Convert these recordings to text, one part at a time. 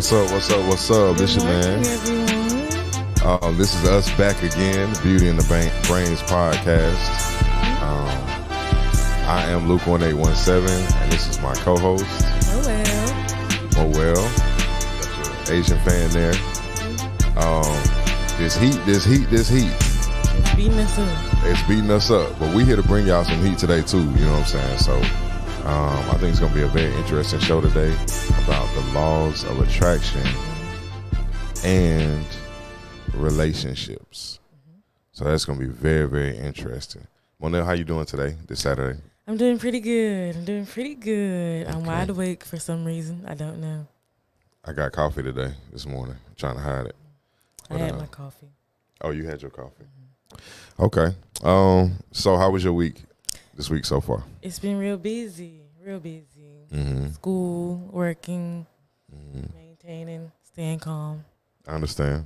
What's up? What's up? What's up? This your man. This is us back again, Beauty in the Brains podcast. I am Luke 1817, and this is my co-host. Moel. Got your Asian fan there. This heat. It's beating us up. But we here to bring y'all some heat today too. You know what I'm saying? So I think it's gonna be a very interesting show today about the laws of attraction and relationships. So that's gonna be very, very interesting. Monel, how you doing today? This Saturday? I'm doing pretty good. Okay. I'm wide awake for some reason. I don't know. I got coffee today, this morning. I'm trying to hide it. I had my coffee. Oh, you had your coffee. Okay. So how was your week this week so far? It's been real busy. Mm-hmm. School, working, maintaining, staying calm. I understand.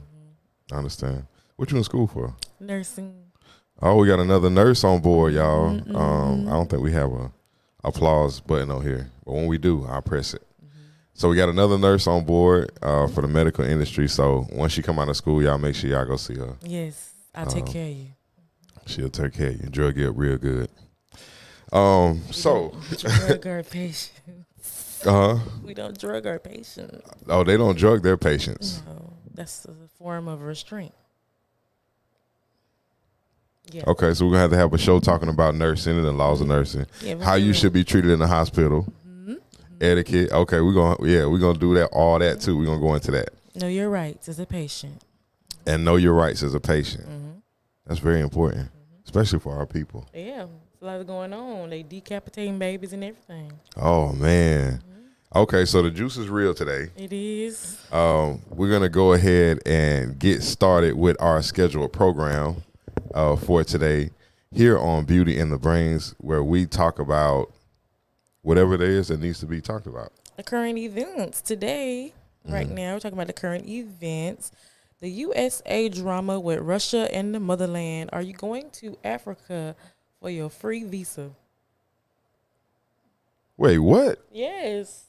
What you in school for? Nursing. Oh, we got another nurse on board, y'all. I don't think we have a applause button on here, but when we do, I'll press it. So we got another nurse on board for the medical industry. So once she come out of school, y'all make sure y'all go see her. Yes, I'll take care of you. She'll take care of you. Drug it real good. So drug our patients. We don't drug our patients. Oh, they don't drug their patients. No, that's a form of restraint. Yeah. Okay, so we're gonna have a show talking about nursing and the laws of nursing. Yeah, how you should be treated in the hospital. Etiquette. Okay, we're gonna do that, all that too. We're gonna go into that. Know your rights as a patient. And know your rights as a patient. That's very important, especially for our people. Yeah, a lot going on. They decapitating babies and everything. Oh man. Okay, so the juice is real today. It is. We're gonna go ahead and get started with our scheduled program for today here on Beauty in the Brains, where we talk about whatever it is that needs to be talked about. The current events today, right now, we're talking about the current events. The USA drama with Russia and the motherland. Are you going to Africa for your free visa? Wait, what? Yes.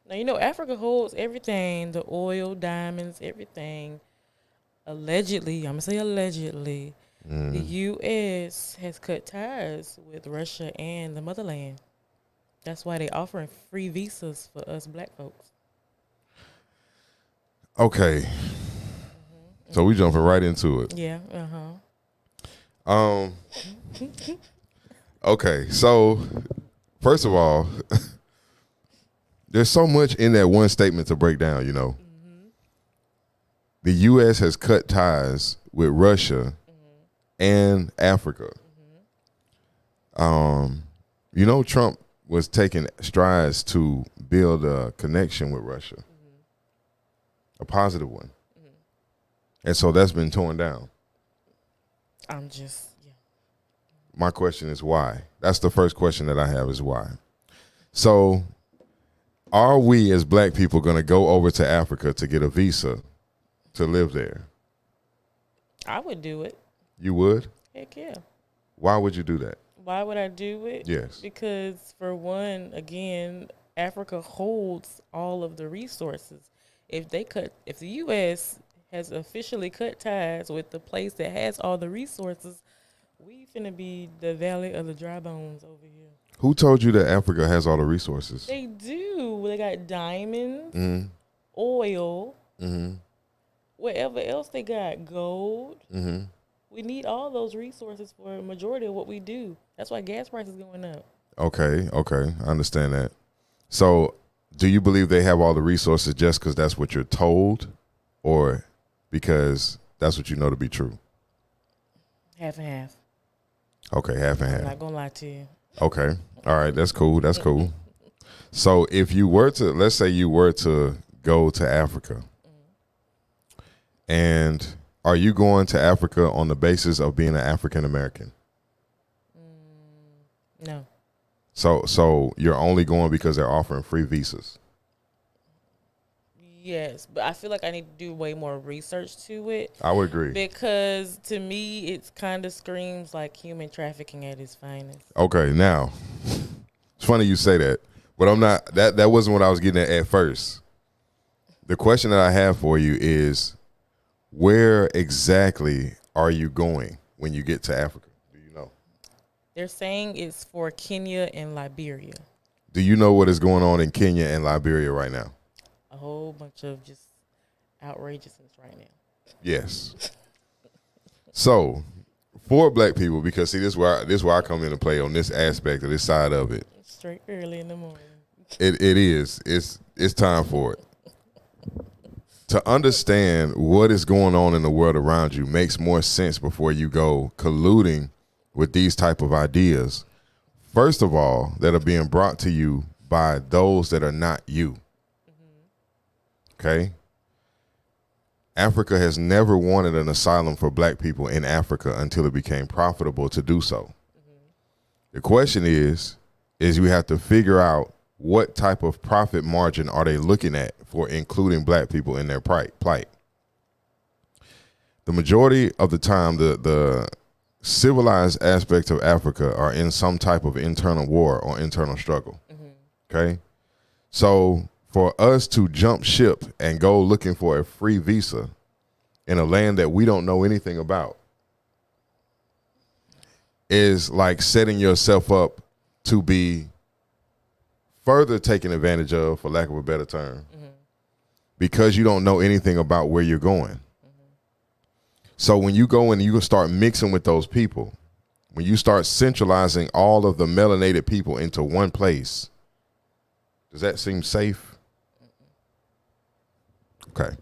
Now, you know, Africa holds everything, the oil, diamonds, everything. Allegedly, I'm going to say allegedly, the U.S. has cut ties with Russia and the motherland. That's why they offering free visas for us black folks. Okay. So we jumping right into it. Yeah, Okay, so first of all, there's so much in that one statement to break down, you know. The U.S. has cut ties with Russia and Africa. You know, Trump was taking strides to build a connection with Russia, a positive one. And so that's been torn down. My question is why? That's the first question that I have is why. So are we as black people going to go over to Africa to get a visa to live there? I would do it. You would? Heck yeah. Why would you do that? Why would I do it? Yes. Because for one, again, Africa holds all of the resources. If the U.S. has officially cut ties with the place that has all the resources, we finna be the valley of the dry bones over here. Who told you that Africa has all the resources? They do. They got diamonds, oil, whatever else they got, gold. We need all those resources for a majority of what we do. That's why gas prices going up. Okay, I understand that. So do you believe they have all the resources just because that's what you're told, or because that's what you know to be true? Half and half. Okay, half and half. I'm not going to lie to you. Okay. All right, that's cool. So if you were to, let's say you were to go to Africa, and are you going to Africa on the basis of being an African American? No. So you're only going because they're offering free visas? Yes, but I feel like I need to do way more research to it. I would agree. Because to me, it kind of screams like human trafficking at its finest. Okay, now, it's funny you say that, but I'm not, that wasn't what I was getting at first. the question that I have for you is, where exactly are you going when you get to Africa? Do you know? They're saying it's for Kenya and Liberia. Do you know what is going on in Kenya and Liberia right now? A whole bunch of just outrageousness right now. Yes. So, for black people, because see, this is where I come into play on this aspect of this side of it. Straight early in the morning. It is. It's time for it. To understand what is going on in the world around you makes more sense before you go colluding with these type of ideas. First of all, that are being brought to you by those that are not you. Okay? Africa has never wanted an asylum for black people in Africa until it became profitable to do so. The question is we have to figure out what type of profit margin are they looking at for including black people in their plight. The majority of the time, the civilized aspects of Africa are in some type of internal war or internal struggle. Okay? So for us to jump ship and go looking for a free visa in a land that we don't know anything about is like setting yourself up to be further taken advantage of, for lack of a better term, because you don't know anything about where you're going. So when you go and you start mixing with those people, when you start centralizing all of the melanated people into one place, does that seem safe? Okay.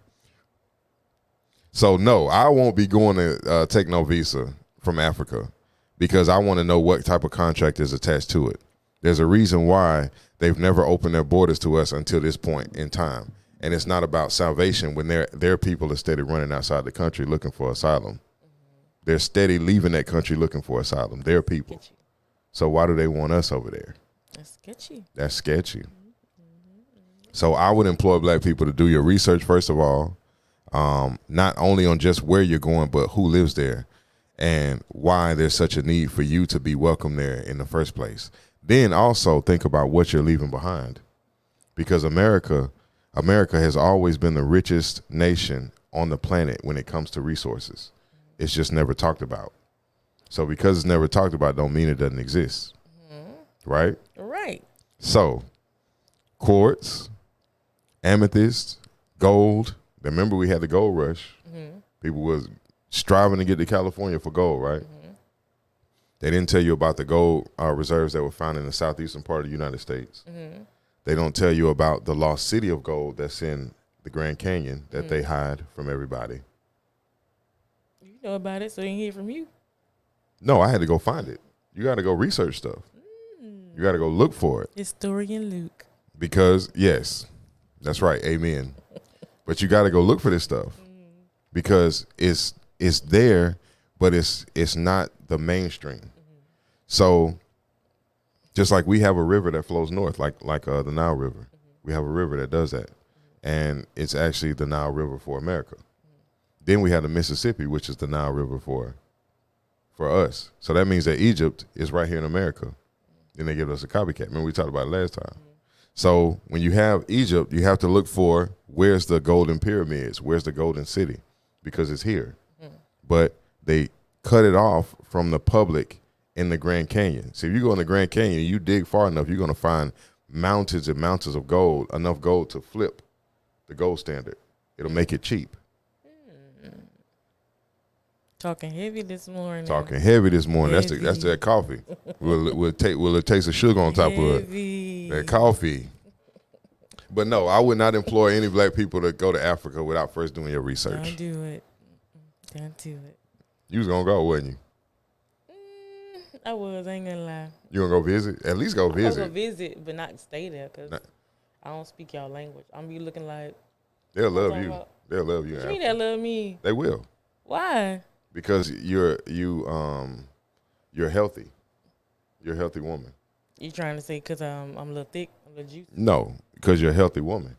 So no, I won't be going to take no visa from Africa because I want to know what type of contract is attached to it. There's a reason why they've never opened their borders to us until this point in time. And it's not about salvation when their people are steady running outside the country looking for asylum. They're steady leaving that country looking for asylum. Their people. Sketchy. So why do they want us over there? That's sketchy. That's sketchy. So I would employ black people to do your research, first of all, not only on just where you're going, but who lives there and why there's such a need for you to be welcome there in the first place. Then also think about what you're leaving behind, because America has always been the richest nation on the planet when it comes to resources. It's just never talked about. So because it's never talked about don't mean it doesn't exist. Right? Right. So quartz, amethyst, gold. Remember we had the gold rush. People was striving to get to California for gold, right? They didn't tell you about the gold reserves that were found in the southeastern part of the United States. They don't tell you about the lost city of gold that's in the Grand Canyon that they hide from everybody. You know about it, so they didn't hear from you. No, I had to go find it. You got to go research stuff. You got to go look for it. Historian Luke. Because, yes, that's right. Amen. But you got to go look for this stuff because it's there, but it's not the mainstream. So just like we have a river that flows north, like the Nile River. We have a river that does that. And it's actually the Nile River for America. Then we have the Mississippi, which is the Nile River for us. So that means that Egypt is right here in America. Then they give us a copycat. Remember we talked about it last time. So when you have Egypt, you have to look for where's the golden pyramids, where's the golden city, because it's here. But they cut it off from the public in the Grand Canyon. So if you go in the Grand Canyon, you dig far enough, you're going to find mountains and mountains of gold, enough gold to flip the gold standard. It'll make it cheap. Talking heavy this morning. Talking heavy this morning. Heavy. That's that coffee. We'll taste the sugar on top of it. That coffee. But no, I would not employ any black people to go to Africa without first doing your research. Don't do it. Don't do it. You was gonna go, wasn't you? I was. I ain't gonna lie. You gonna go visit? At least go visit. I'm gonna visit, but not stay there because I don't speak y'all language. I'm be looking like they'll love you. They'll love you. What you mean they love me? They will. Why? Because you're healthy. You're a healthy woman. You trying to say because I'm a little thick, I'm a little juicy? No, because you're a healthy woman.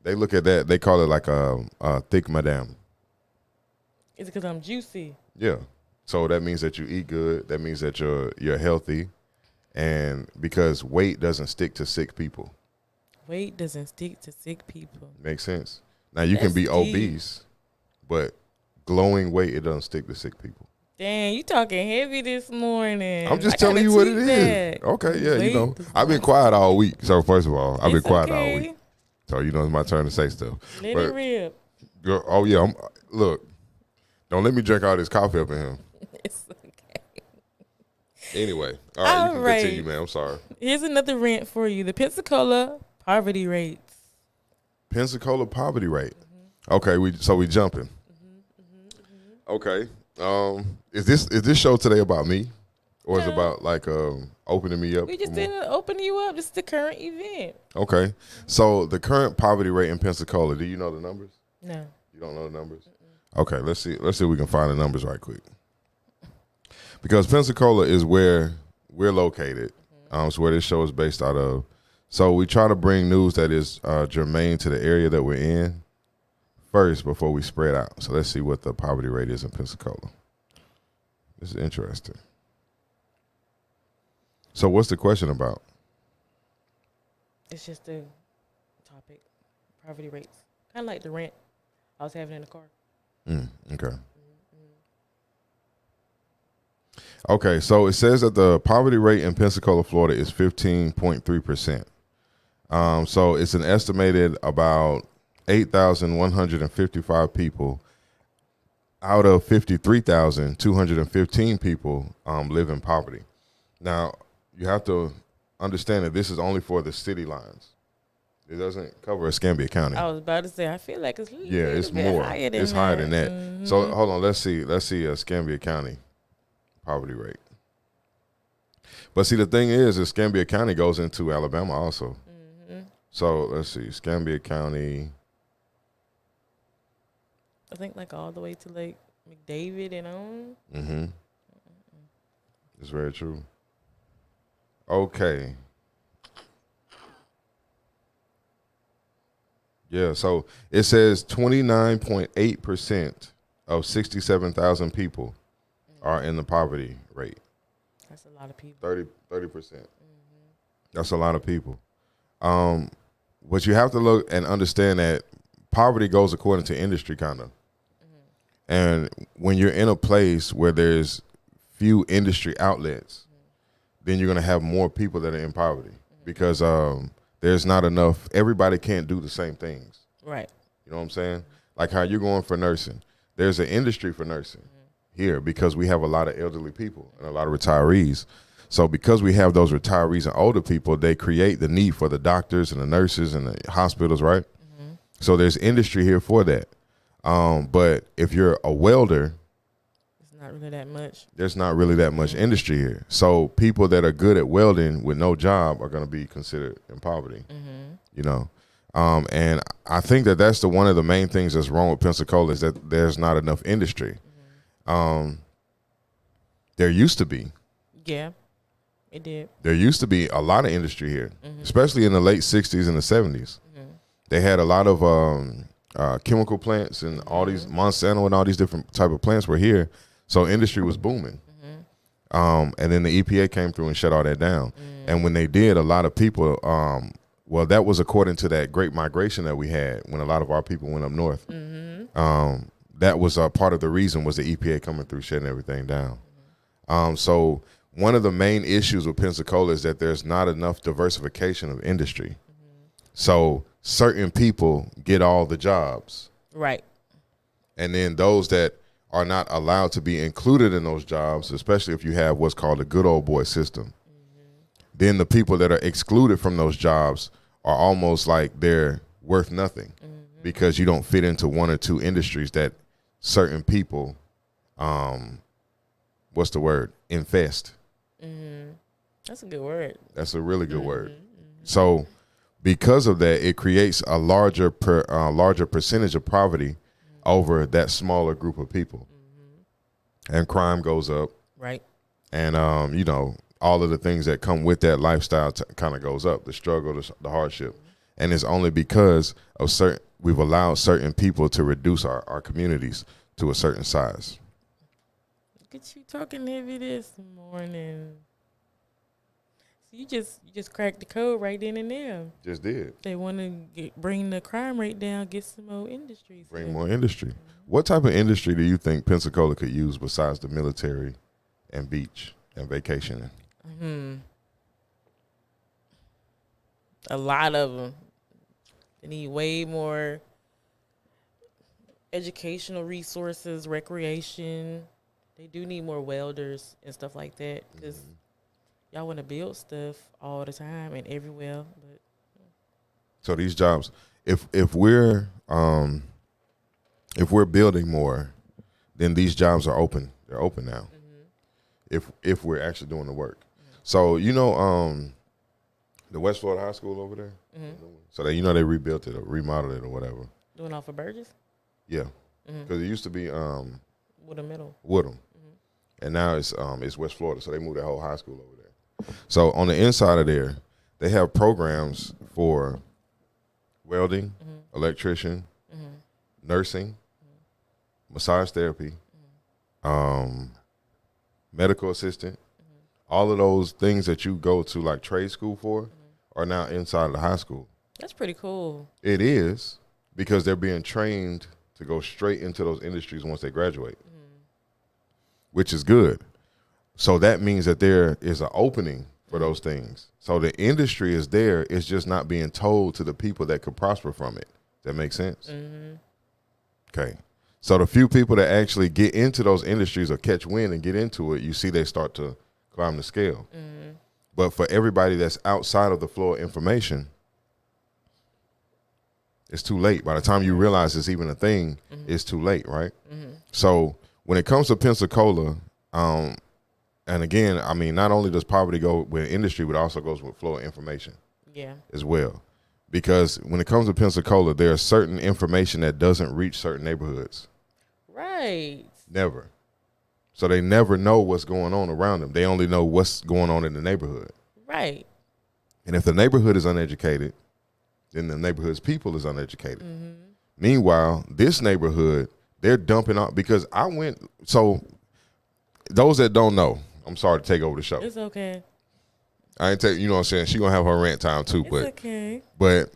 They look at that. They call it like a thick madame. Is it because I'm juicy? Yeah. So that means that you eat good. That means that you're healthy, and because weight doesn't stick to sick people. weight doesn't stick to sick people. Makes sense. Now you can be deep. obese, but glowing weight, it doesn't stick to sick people. Dang, you talking heavy this morning. I'm just telling you what it is. Okay, yeah, you know, I've been quiet all week. So first of all, I've been quiet all week. So you know, it's my turn to say stuff. Let it rip. Oh yeah, look, don't let me drink all this coffee up in here. It's okay. Anyway, all right, you can continue, man. I'm sorry. Here's another rant for you: the Pensacola poverty rates. Pensacola poverty rate. Mm-hmm. Okay, we jumping. Mm-hmm. Okay. Is this show today about me, or is it about like opening me up? We just didn't open you up. This is the current event. Okay, so the current poverty rate in Pensacola. Do you know the numbers? No. You don't know the numbers? Mm-mm. Okay, let's see if we can find the numbers right quick. Because Pensacola is where we're located. It's where this show is based out of. So we try to bring news that is germane to the area that we're in first before we spread out. So let's see what the poverty rate is in Pensacola. This is interesting. So what's the question about? It's just a topic, poverty rates. Kind of like the rant I was having in the car. Okay. Mm-hmm. Okay, so it says that the poverty rate in Pensacola, Florida is 15.3%. So it's an estimated about 8,155 people out of 53,215 people live in poverty. Now, you have to understand that this is only for the city lines. It doesn't cover Escambia County. I was about to say, I feel like it's it's more. It's higher than that. Mm-hmm. So hold on, let's see Escambia County poverty rate. But see, the thing is, Escambia County goes into Alabama also. Mm-hmm. So let's see, Escambia County. I think like all the way to like McDavid and on. Mm-hmm. It's very true. Okay. Yeah, so it says 29.8% of 67,000 people are in the poverty rate. That's a lot of people. 30%. Mm-hmm. That's a lot of people. But you have to look and understand that poverty goes according to industry, kind of. Mm-hmm. And when you're in a place where there's few industry outlets, then you're going to have more people that are in poverty because there's not enough. Everybody can't do the same things. Right. You know what I'm saying? Like how you're going for nursing. There's an industry for nursing here because we have a lot of elderly people and a lot of retirees. So because we have those retirees and older people, they create the need for the doctors and the nurses and the hospitals, right? Mm-hmm. So there's industry here for that. But if you're a welder, not really that much. There's not really that much industry here. So people that are good at welding with no job are going to be considered in poverty, you know. And I think that that's one of the main things that's wrong with Pensacola is that there's not enough industry. There used to be. Yeah, it did. There used to be a lot of industry here, especially in the late 60s and the 70s. They had a lot of chemical plants and all these Monsanto and all these different type of plants were here. So industry was booming. And then the EPA came through and shut all that down. And when they did, a lot of people, well, that was according to that great migration that we had when a lot of our people went up north. That was part of the reason was the EPA coming through shutting everything down. So one of the main issues with Pensacola is that there's not enough diversification of industry. So certain people get all the jobs. Right. And then those that are not allowed to be included in those jobs, especially if you have what's called a good old boy system, then the people that are excluded from those jobs are almost like they're worth nothing because you don't fit into one or two industries that certain people, what's the word? Infest. That's a good word. That's a really good word. So because of that, it creates a larger percentage of poverty over that smaller group of people. And crime goes up. Right. And, you know, all of the things that come with that lifestyle kind of goes up, the struggle, the hardship. And it's only because of we've allowed certain people to reduce our communities to a certain size. Look at you talking heavy this morning. You just cracked the code right then and there. Just did. They want to bring the crime rate down, get some more industries. Bring more industry. What type of industry do you think Pensacola could use besides the military and beach and vacationing? A lot of them. They need way more educational resources, recreation. They do need more welders and stuff like that because y'all want to build stuff all the time and everywhere. But so these jobs, if we're building more, then these jobs are open. They're open now. If we're actually doing the work. So the West Florida High School over there. So they they rebuilt it or remodeled it or whatever. Doing off of Burgess? Yeah, because it used to be Woodham. And now it's West Florida. So they moved the whole high school over there. So on the inside of there, they have programs for welding, electrician, nursing, massage therapy, medical assistant. All of those things that you go to like trade school for are now inside of the high school. That's pretty cool. It is, because they're being trained to go straight into those industries once they graduate, which is good. So that means that there is an opening for those things. So the industry is there. It's just not being told to the people that could prosper from it. That makes sense? Okay. So the few people that actually get into those industries or catch wind and get into it, you see they start to climb the scale. But for everybody that's outside of the flow of information, it's too late. By the time you realize it's even a thing, it's too late, right? So when it comes to Pensacola, and again, I mean, not only does poverty go with industry, but it also goes with flow of information as well. Because when it comes to Pensacola, there is certain information that doesn't reach certain neighborhoods. Right. Never. So they never know what's going on around them. They only know what's going on in the neighborhood. Right. And if the neighborhood is uneducated, then the neighborhood's people is uneducated. Meanwhile, this neighborhood, they're dumping out because so those that don't know, I'm sorry to take over the show. It's okay. I ain't you know what I'm saying? She gonna have her rant time too, It's okay. But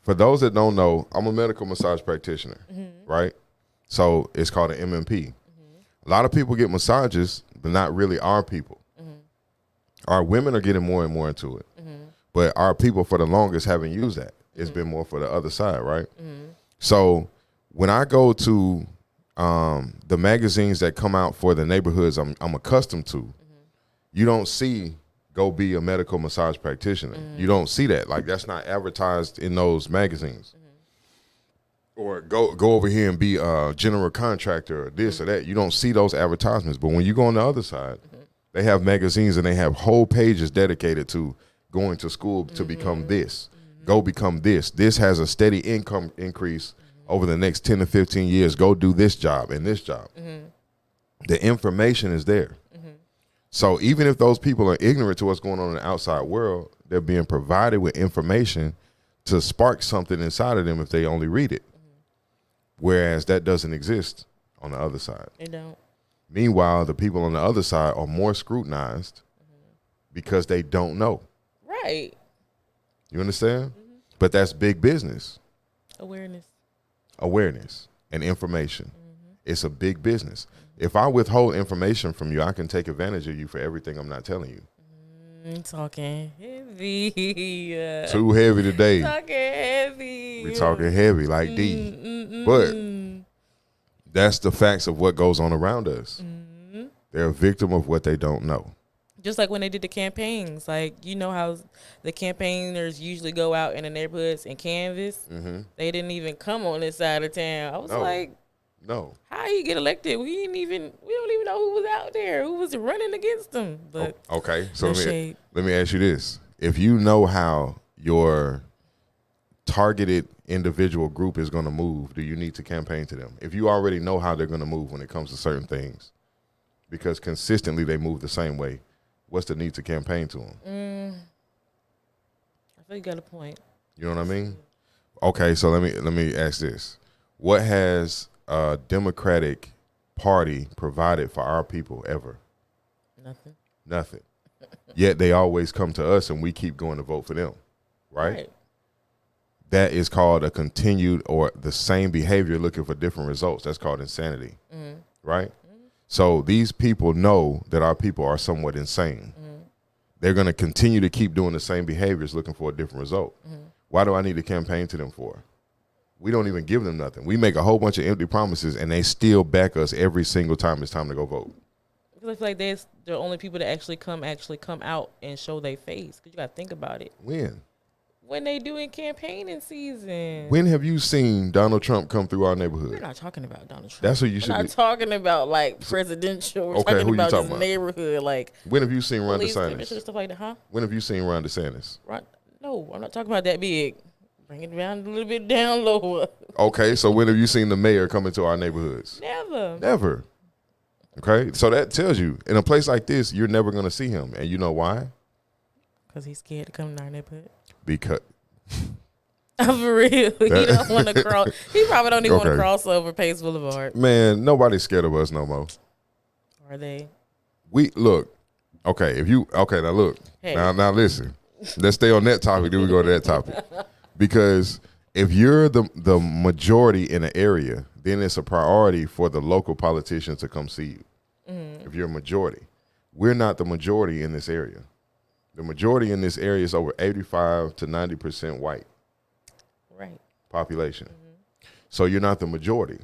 for those that don't know, I'm a medical massage practitioner, right? So it's called an MMP. A lot of people get massages, but not really our people. Our women are getting more and more into it. But our people for the longest haven't used that. It's been more for the other side, right? So when I go to the magazines that come out for the neighborhoods I'm accustomed to, you don't see go be a medical massage practitioner. You don't see that. Like, that's not advertised in those magazines. Or go over here and be a general contractor or this or that. You don't see those advertisements. But when you go on the other side, they have magazines and they have whole pages dedicated to going to school to become this. Go become this. This has a steady income increase over the next 10 to 15 years. Go do this job and this job. The information is there. So even if those people are ignorant to what's going on in the outside world, they're being provided with information to spark something inside of them if they only read it. Whereas that doesn't exist on the other side. It don't. Meanwhile, the people on the other side are more scrutinized because they don't know. Right. You understand? But that's big business. Awareness and information. It's a big business. If I withhold information from you, I can take advantage of you for everything I'm not telling you. Talking heavy. Too heavy today. Talking heavy. We talking heavy like D. But that's the facts of what goes on around us. They're a victim of what they don't know. Just like when they did the campaigns. Like, you know how the campaigners usually go out in the neighborhoods and canvass? They didn't even come on this side of town. I was like, no. How he get elected? We don't even know who was out there, who was running against him. But okay, so let me ask you this. If you know how your targeted individual group is going to move, do you need to campaign to them? If you already know how they're going to move when it comes to certain things, because consistently they move the same way, what's the need to campaign to them? I feel you got a point. You know what I mean? Okay, so let me ask this. What has a Democratic Party provided for our people ever? Nothing. Nothing. Yet they always come to us and we keep going to vote for them, right? That is called a continued or the same behavior looking for different results. That's called insanity, right? So these people know that our people are somewhat insane. They're going to continue to keep doing the same behaviors looking for a different result. Why do I need to campaign to them for? We don't even give them nothing. We make a whole bunch of empty promises and they still back us every single time it's time to go vote. Because I feel like they're the only people that actually come out and show their face. Because you got to think about it. When they doing campaigning season. When have you seen Donald Trump come through our neighborhood? We're not talking about Donald Trump. That's what you should be. We're not talking about like presidential. We're talking about this neighborhood. Like, when have you seen Ron DeSantis? Stuff like that, huh? When have you seen Ron DeSantis? No, I'm not talking about that big. Bring it down a little bit down lower. Okay, so when have you seen the mayor come into our neighborhoods? Never. Okay, so that tells you in a place like this, you're never going to see him. And you know why? Because he's scared to come to our neighborhood. Because for real, he don't want to cross. He probably don't even want to cross over Pace Boulevard. Man, nobody's scared of us no more. Are they? We look. Okay, now look. Hey. Now listen. Let's stay on that topic. Then we go to that topic. Because if you're the majority in an area, then it's a priority for the local politicians to come see you. If you're a majority, we're not the majority in this area. The majority in this area is over 85 to 90% white. Right. Population. So you're not the majority.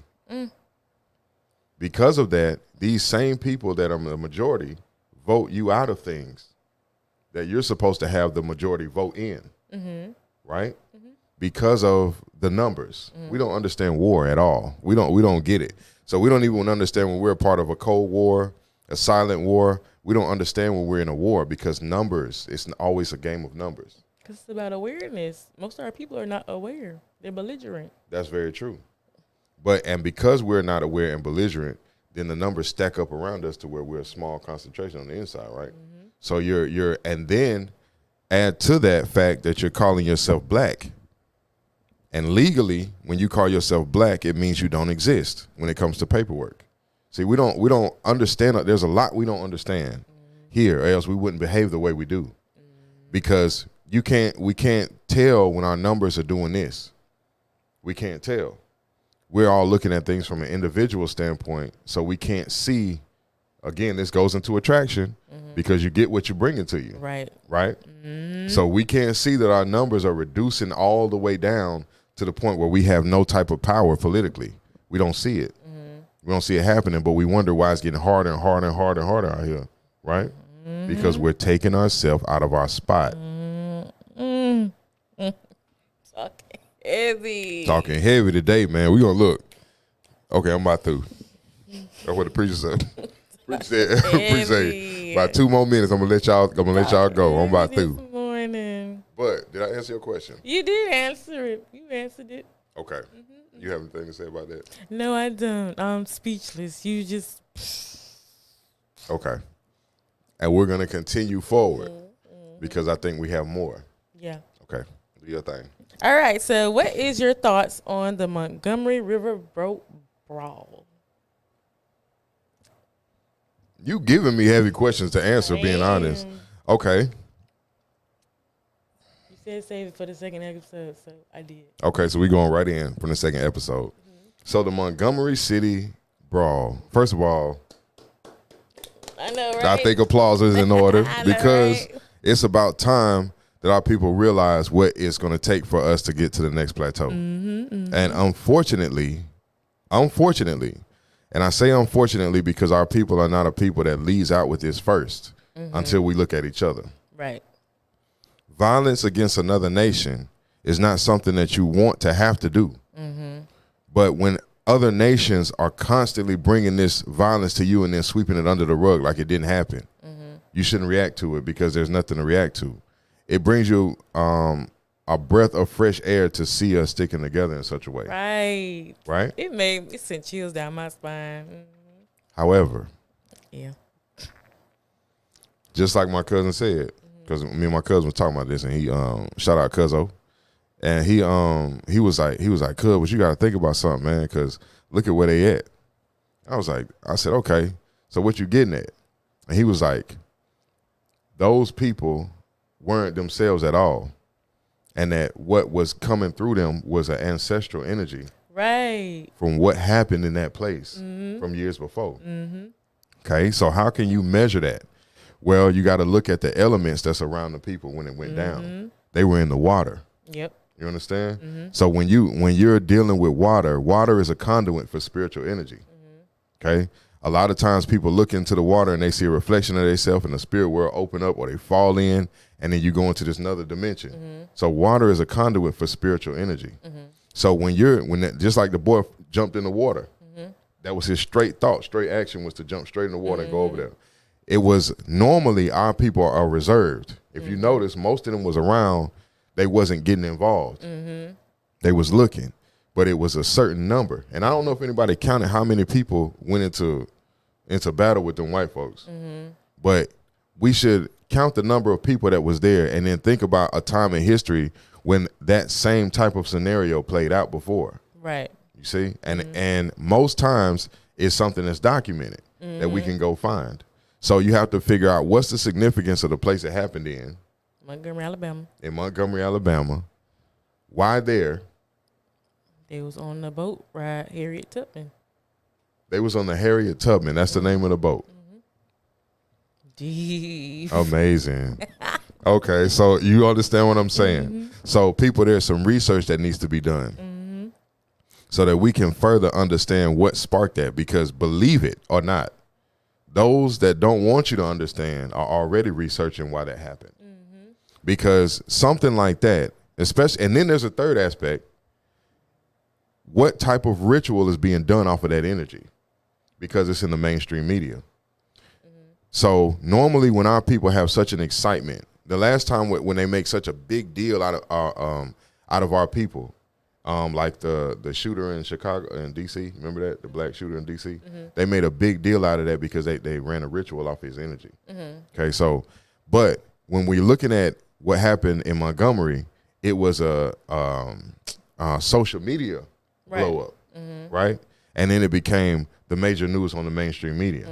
Because of that, these same people that are the majority vote you out of things that you're supposed to have the majority vote in. Right? Because of the numbers. We don't understand war at all. We don't get it. So we don't even understand when we're a part of a Cold War, a silent war. We don't understand when we're in a war because numbers, it's always a game of numbers. Because it's about awareness. Most of our people are not aware. They're belligerent. That's very true. And because we're not aware and belligerent, then the numbers stack up around us to where we're a small concentration on the inside, right? So and then add to that fact that you're calling yourself black. And legally, when you call yourself black, it means you don't exist when it comes to paperwork. See, we don't understand. There's a lot we don't understand here, or else we wouldn't behave the way we do. Because we can't tell when our numbers are doing this. We can't tell. We're all looking at things from an individual standpoint, so we can't see. Again, this goes into attraction because you get what you bring into you. Right? So we can't see that our numbers are reducing all the way down to the point where we have no type of power politically. We don't see it. We don't see it happening, but we wonder why it's getting harder and harder and harder and harder out here, right? Because we're taking ourselves out of our spot. Talking heavy today, man. We gonna look. Okay, I'm about through. That's what the preacher said. Preacher said, about 2 more minutes, I'm gonna let y'all go. I'm about through. But did I answer your question? You did answer it. You answered it. Okay. You have anything to say about that? No, I don't. I'm speechless. You just. Okay. And we're going to continue forward because I think we have more. Yeah. Okay. Do your thing. All right. So what is your thoughts on the Montgomery River Boat Brawl? You giving me heavy questions to answer, being honest. Okay. Said save it for the second episode, so I did. Okay, so we're going right in from the second episode. So the Montgomery City Brawl. First of all, I know, right? I think applause is in order because it's about time that our people realize what it's going to take for us to get to the next plateau. And unfortunately, and I say unfortunately because our people are not a people that leads out with this first until we look at each other. Right. Violence against another nation is not something that you want to have to do. But when other nations are constantly bringing this violence to you and then sweeping it under the rug like it didn't happen, you shouldn't react to it because there's nothing to react to. It brings you a breath of fresh air to see us sticking together in such a way. Right? It sent chills down my spine. However, just like my cousin said, because me and my cousin was talking about this, and he shout out Cuzzo, and he was like, Cuz, but you got to think about something, man, because look at where they at. I said, okay, so what you getting at? And he was like, those people weren't themselves at all, and that what was coming through them was an ancestral energy, right, from what happened in that place from years before. Okay, so how can you measure that? Well, you got to look at the elements that's around the people when it went down. They were in the water. Yep. You understand? So when you're dealing with water, water is a conduit for spiritual energy. Okay. A lot of times people look into the water and they see a reflection of themselves, and the spirit world open up, or they fall in, and then you go into this another dimension. So water is a conduit for spiritual energy. So just like the boy jumped in the water, that was his straight thought, straight action was to jump straight in the water and go over there. It was normally our people are reserved. If you notice, most of them was around, they wasn't getting involved. They was looking, but it was a certain number. And I don't know if anybody counted how many people went into battle with them white folks, but we should count the number of people that was there, and then think about a time in history when that same type of scenario played out before. Right. You see? And most times it's something that's documented that we can go find. So you have to figure out what's the significance of the place it happened in. Montgomery, Alabama. In Montgomery, Alabama. Why there? They was on the boat ride, Harriet Tubman. They was on the Harriet Tubman. That's the name of the boat. Deep. Amazing. Okay, so you understand what I'm saying. So people, there's some research that needs to be done so that we can further understand what sparked that, because believe it or not, those that don't want you to understand are already researching why that happened. Because something like that, especially, and then there's a third aspect. What type of ritual is being done off of that energy? Because it's in the mainstream media. So normally when our people have such an excitement, the last time when they make such a big deal out of our people, like the shooter in Chicago and DC, remember that, the black shooter in DC? They made a big deal out of that because they ran a ritual off his energy. Okay, so, but when we're looking at what happened in Montgomery, it was a social media blow up, right? And then it became the major news on the mainstream media.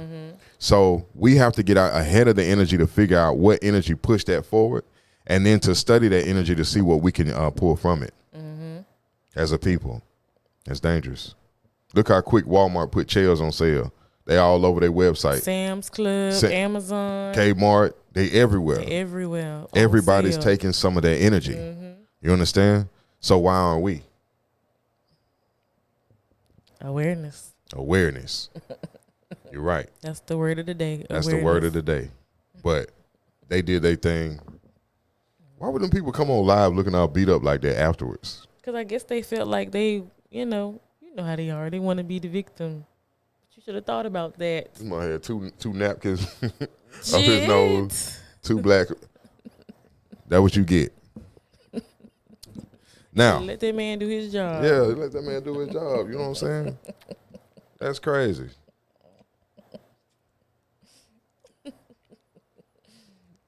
So we have to get out ahead of the energy to figure out what energy pushed that forward, and then to study that energy to see what we can pull from it as a people. It's dangerous. Look how quick Walmart put chairs on sale. They all over their website. Sam's Club, Amazon, Kmart, they everywhere. Everywhere. Everybody's taking some of their energy. You understand? So why aren't we? Awareness. You're right. That's the word of the day. That's the word of the day. But they did their thing. Why would them people come on live looking all beat up like that afterwards? Because I guess they felt like they, you know how they are. They want to be the victim. But you should have thought about that. He might have two napkins up his nose, two black. That's what you get. Now, let that man do his job. Yeah, let that man do his job. You know what I'm saying? That's crazy.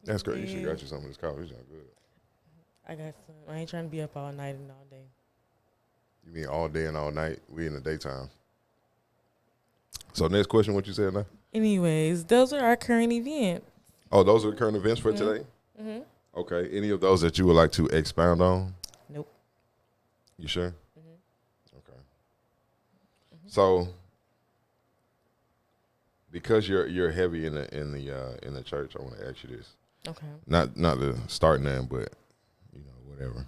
That's great. You should have got you some of this coffee. It's not good. I got some. I ain't trying to be up all night and all day. You mean all day and all night? We in the daytime. So next question, what you said now? Anyways, those are our current events. Oh, those are the current events for today? Okay. Any of those that you would like to expound on? Nope. You sure? Okay. So, because you're heavy in the church, I want to ask you this. Okay. Not the start name, but whatever.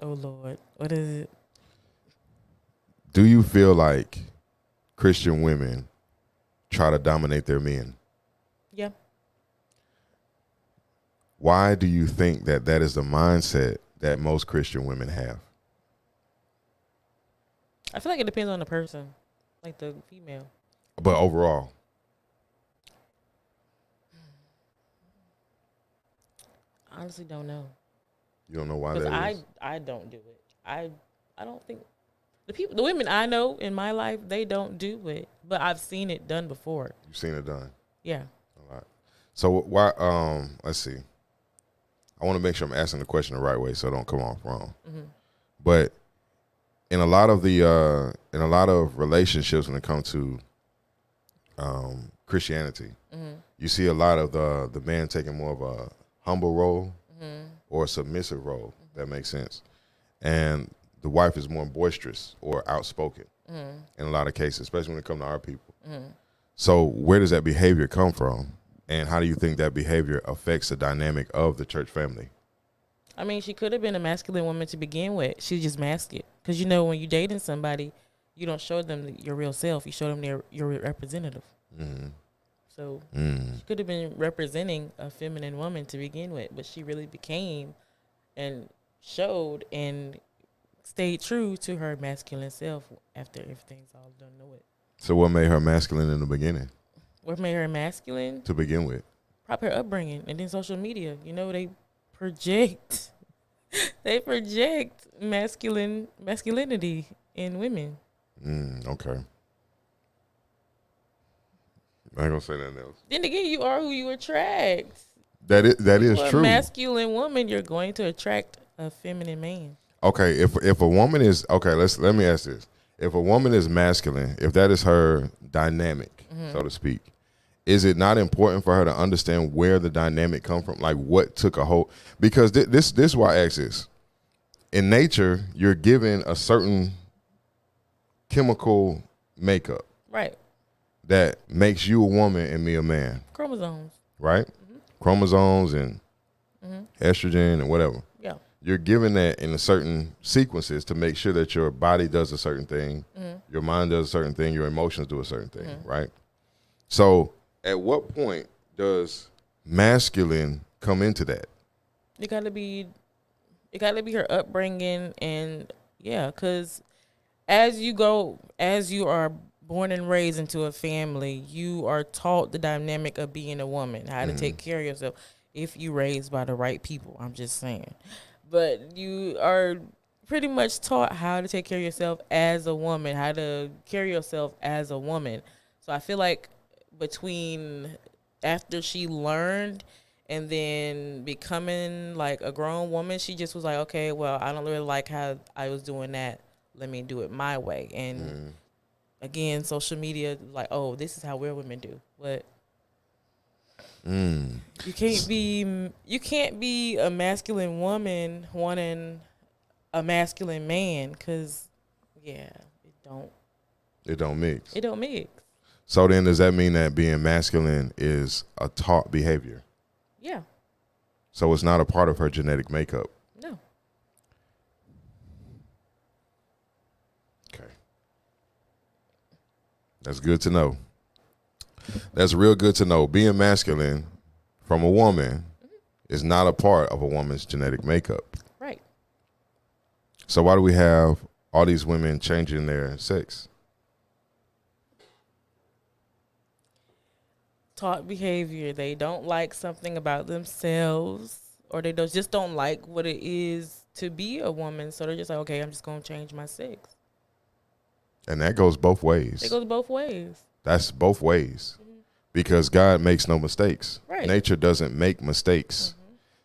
Oh Lord, what is it? Do you feel like Christian women try to dominate their men? Yeah. Why do you think that is the mindset that most Christian women have? I feel like it depends on the person, like the female. But overall? Honestly, don't know. You don't know why that is? I don't do it. I don't think the women I know in my life, they don't do it, but I've seen it done before. You've seen it done? Yeah. A lot. So why? Let's see. I want to make sure I'm asking the question the right way, so it don't come off wrong. But in a lot of relationships when it comes to Christianity, you see a lot of the man taking more of a humble role or a submissive role. That makes sense. And the wife is more boisterous or outspoken in a lot of cases, especially when it comes to our people. So where does that behavior come from? And how do you think that behavior affects the dynamic of the church family? I mean, she could have been a masculine woman to begin with. She just masked it. Because, you know, when you're dating somebody, you don't show them your real self. You show them your representative. So she could have been representing a feminine woman to begin with, but she really became and showed and stayed true to her masculine self after everything's all done with. So what made her masculine in the beginning? What made her masculine? To begin with? Probably her upbringing and then social media. You know, they project masculinity in women. Okay. I ain't gonna say nothing else. Then again, you are who you attract. That is true. A masculine woman, you're going to attract a feminine man. Okay, if a woman is let me ask this: if a woman is masculine, if that is her dynamic, so to speak, is it not important for her to understand where the dynamic come from, like what took a hold? Because this is why I ask this. In nature, you're given a certain chemical makeup, right, that makes you a woman and me a man. Chromosomes, right? Chromosomes and estrogen and whatever. Yeah. You're given that in a certain sequences to make sure that your body does a certain thing, your mind does a certain thing, your emotions do a certain thing, right? So at what point does masculine come into that? It gotta be her upbringing, and because as you are born and raised into a family, you are taught the dynamic of being a woman, how to take care of yourself. If you raised by the right people, I'm just saying. But you are pretty much taught how to take care of yourself as a woman, how to carry yourself as a woman. So I feel like between after she learned and then becoming like a grown woman, she just was like, okay, well, I don't really like how I was doing that. Let me do it my way. And again, social media, like, oh, this is how real women do. But you can't be a masculine woman wanting a masculine man, because it don't mix. It don't mix. So then does that mean that being masculine is a taught behavior? Yeah. So it's not a part of her genetic makeup? No. Okay. That's good to know. That's real good to know. Being masculine from a woman is not a part of a woman's genetic makeup. Right. So why do we have all these women changing their sex? Taught behavior. They don't like something about themselves, or they just don't like what it is to be a woman. So they're just like, okay, I'm just going to change my sex. And that goes both ways. It goes both ways. That's both ways. Because God makes no mistakes. Right. Nature doesn't make mistakes.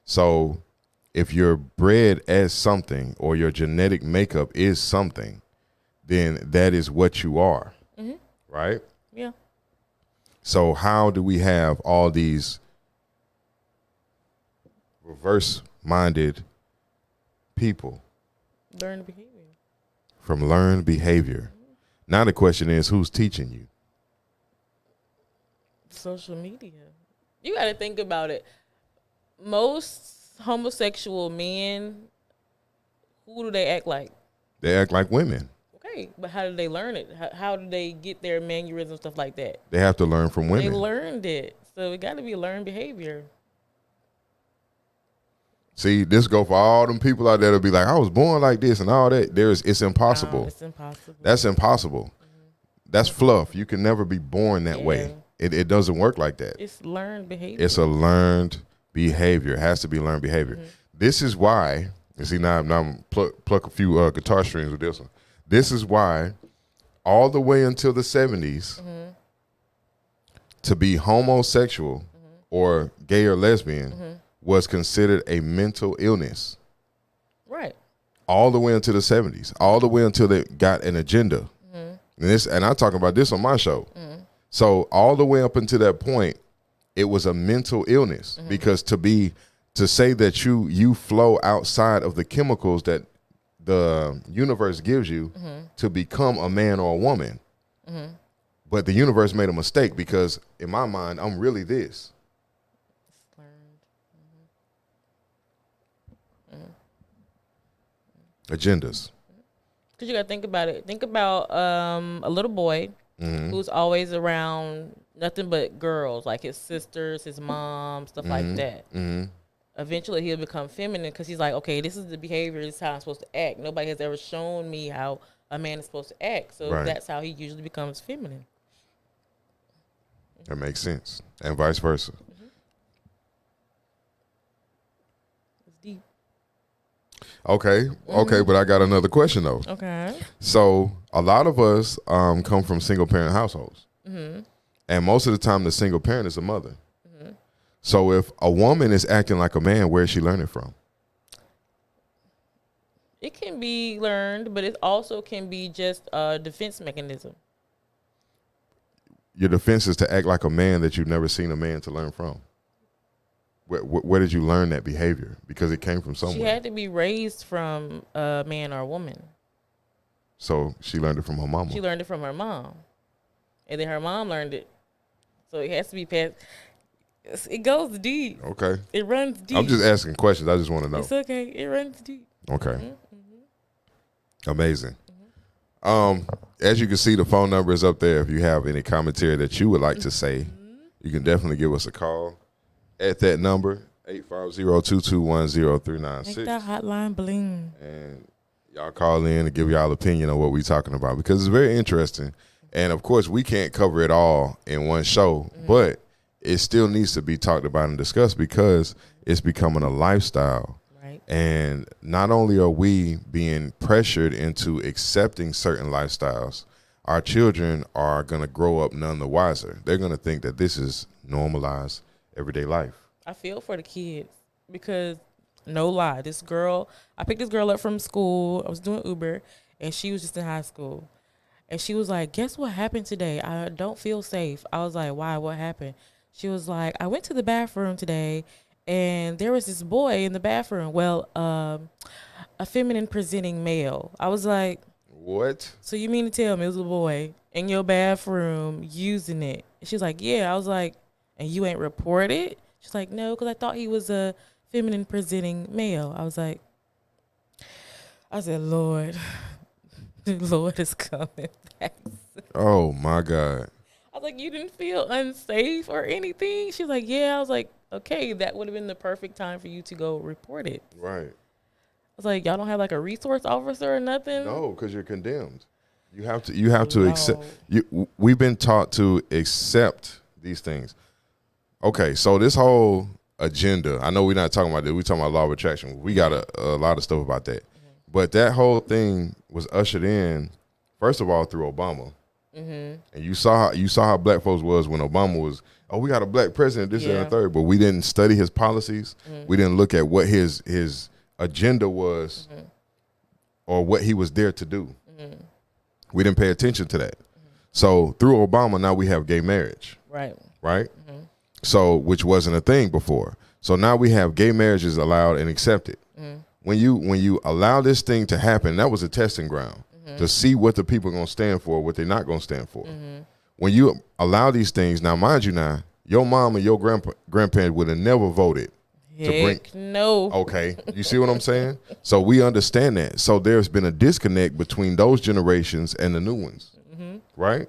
So if you're bred as something, or your genetic makeup is something, then that is what you are. Right? Yeah. So how do we have all these reverse-minded people? Learned behavior. From learned behavior. Now the question is, who's teaching you? Social media. You got to think about it. Most homosexual men, who do they act like? They act like women. Okay, but how do they learn it? How do they get their mannerisms, stuff like that? They have to learn from women. They learned it. So it got to be learned behavior. See, this go for all them people out there that'll be like, I was born like this and all that. It's impossible. No, it's impossible. That's impossible. That's fluff. You can never be born that way. It doesn't work like that. It's learned behavior. It's a learned behavior. It has to be learned behavior. This is why, you see, now I'm pluck a few guitar strings with this one. This is why all the way until the 70s, to be homosexual or gay or lesbian was considered a mental illness. Right. all the way until the 70s, all the way until they got an agenda. And I'm talking about this on my show. So all the way up until that point, it was a mental illness because to say that you flow outside of the chemicals that the universe gives you to become a man or a woman. But the universe made a mistake because in my mind, I'm really this. Agendas. Because you got to think about it. Think about a little boy who's always around nothing but girls, like his sisters, his mom, stuff like that. Eventually, he'll become feminine because he's like, okay, this is the behavior, this is how I'm supposed to act. Nobody has ever shown me how a man is supposed to act. So that's how he usually becomes feminine. That makes sense. And vice versa. It's deep. Okay, but I got another question though. Okay. So a lot of us come from single parent households, and most of the time the single parent is a mother. So if a woman is acting like a man, where is she learning from? It can be learned, but it also can be just a defense mechanism. Your defense is to act like a man that you've never seen a man to learn from. Where did you learn that behavior? Because it came from somewhere. She had to be raised from a man or a woman. So she learned it from her mama. She learned it from her mom. And then her mom learned it. So it has to be passed. It goes deep. Okay. It runs deep. I'm just asking questions. I just want to know. It's okay. It runs deep. Okay. Amazing. As you can see, the phone number is up there. If you have any commentary that you would like to say, you can definitely give us a call at that number, 850-221-0396. Make that hotline bling. And y'all call in and give y'all opinion on what we're talking about because it's very interesting. And, of course, we can't cover it all in one show, but it still needs to be talked about and discussed because it's becoming a lifestyle. Right. And not only are we being pressured into accepting certain lifestyles, our children are going to grow up none the wiser. They're going to think that this is normalized everyday life. I feel for the kids because, no lie, I picked this girl up from school. I was doing Uber, and she was just in high school. And she was like, guess what happened today? I don't feel safe. I was like, why? What happened? She was like, I went to the bathroom today, and there was this boy in the bathroom. Well, a feminine presenting male. I was like, what? So you mean to tell me it was a boy in your bathroom using it? She was like, yeah. I was like, and you ain't reported? She's like, no, because I thought he was a feminine presenting male. I said, Lord, the Lord is coming back. Oh, my God. I was like, you didn't feel unsafe or anything? She was like, yeah. I was like, okay, that would have been the perfect time for you to go report it. Right. I was like, y'all don't have like a resource officer or nothing? No, because you're condemned. You have to accept. We've been taught to accept these things. Okay, so this whole agenda, I know we're not talking about this. We're talking about Law of Attraction. We got a lot of stuff about that. But that whole thing was ushered in, first of all, through Obama. And you saw how black folks was when Obama was, we got a black president, this and the third. But we didn't study his policies. We didn't look at what his agenda was or what he was there to do. We didn't pay attention to that. So through Obama, now we have gay marriage. Right? So, which wasn't a thing before. So now we have gay marriages allowed and accepted. When you allow this thing to happen, that was a testing ground to see what the people are going to stand for, what they're not going to stand for. When you allow these things, now mind you now, your mom and your grandparents would have never voted. No. Okay, you see what I'm saying? So we understand that. So there's been a disconnect between those generations and the new ones, right?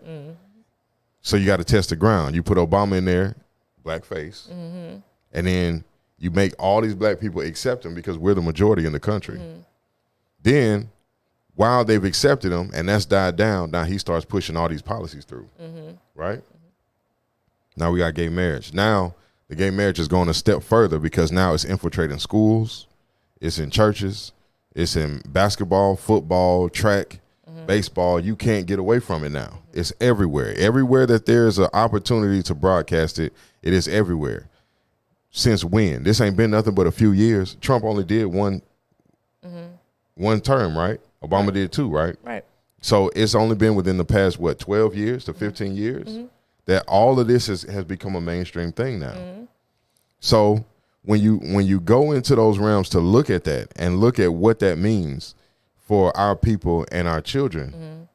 So you got to test the ground. You put Obama in there, black face, and then you make all these black people accept him because we're the majority in the country. Then, while they've accepted him and that's died down, now he starts pushing all these policies through, right? Now we got gay marriage. Now the gay marriage is going a step further because now it's infiltrating schools, it's in churches, it's in basketball, football, track, baseball. You can't get away from it now. It's everywhere. Everywhere that there's an opportunity to broadcast it, it is everywhere. Since when? This ain't been nothing but a few years. Trump only did one one term, right? Obama did 2, right? Right. So it's only been within the past, 12 years to 15 years that all of this has become a mainstream thing now. So when you go into those realms to look at that and look at what that means for our people and our children,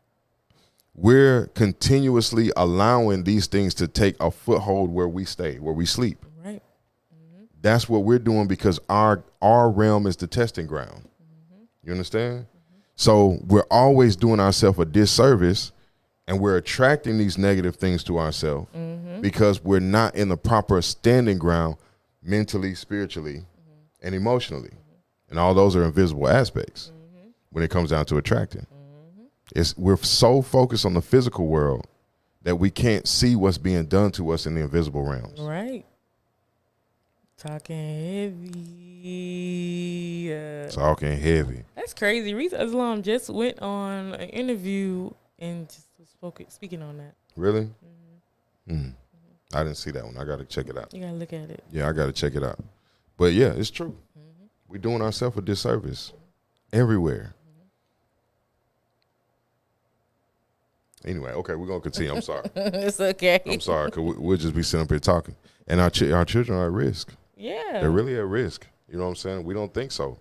we're continuously allowing these things to take a foothold where we stay, where we sleep. Right. That's what we're doing because our realm is the testing ground. You understand? So we're always doing ourselves a disservice, and we're attracting these negative things to ourselves because we're not in the proper standing ground mentally, spiritually, and emotionally. And all those are invisible aspects when it comes down to attracting. We're so focused on the physical world that we can't see what's being done to us in the invisible realms. Right. Talking heavy. Talking heavy. That's crazy. Reese Islam just went on an interview and just was speaking on that. Really? I didn't see that one. I got to check it out. You gotta look at it. Yeah, I got to check it out. But yeah, it's true. We're doing ourselves a disservice everywhere. Anyway, okay, we're going to continue. I'm sorry. It's okay. I'm sorry, because we'll just be sitting up here talking. And our children are at risk. Yeah. They're really at risk. You know what I'm saying? We don't think so.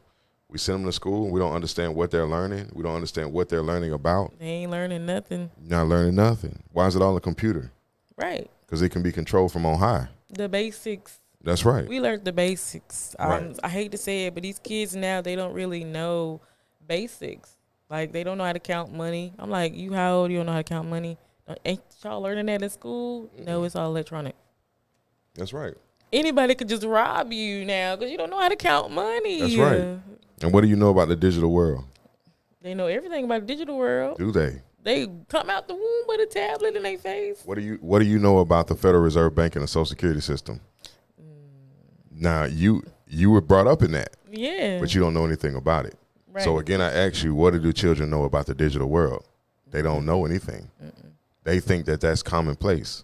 We send them to school. We don't understand what they're learning. We don't understand what they're learning about. They ain't learning nothing. Not learning nothing. Why is it all a computer? Right. Because it can be controlled from on high. The basics. That's right. We learned the basics. Right. I hate to say it, but these kids now, they don't really know basics. Like, they don't know how to count money. I'm like, you how old? You don't know how to count money? Ain't y'all learning that in school? No, it's all electronic. That's right. Anybody could just rob you now because you don't know how to count money. That's right. And what do you know about the digital world? They know everything about the digital world. Do they? They come out the womb with a tablet in their face. What do you know about the Federal Reserve Bank and the Social Security system? Now, you were brought up in that. Yeah. But you don't know anything about it. Right. So again, I ask you, what do children know about the digital world? They don't know anything. They think that that's commonplace.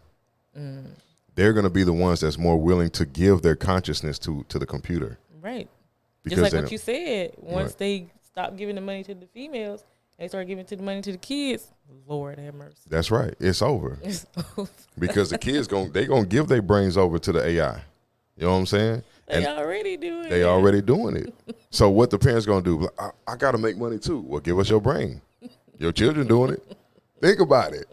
They're going to be the ones that's more willing to give their consciousness to the computer. Right. Because just like what you said. Once they stop giving the money to the females, they start giving the money to the kids. Lord have mercy. That's right. It's over. It's over. Because the kids they gonna give their brains over to the AI. You know what I'm saying? They already doing They it. already doing it. So what the parents gonna do? I gotta make money too. Well, give us your brain. Your children doing it. Think about it.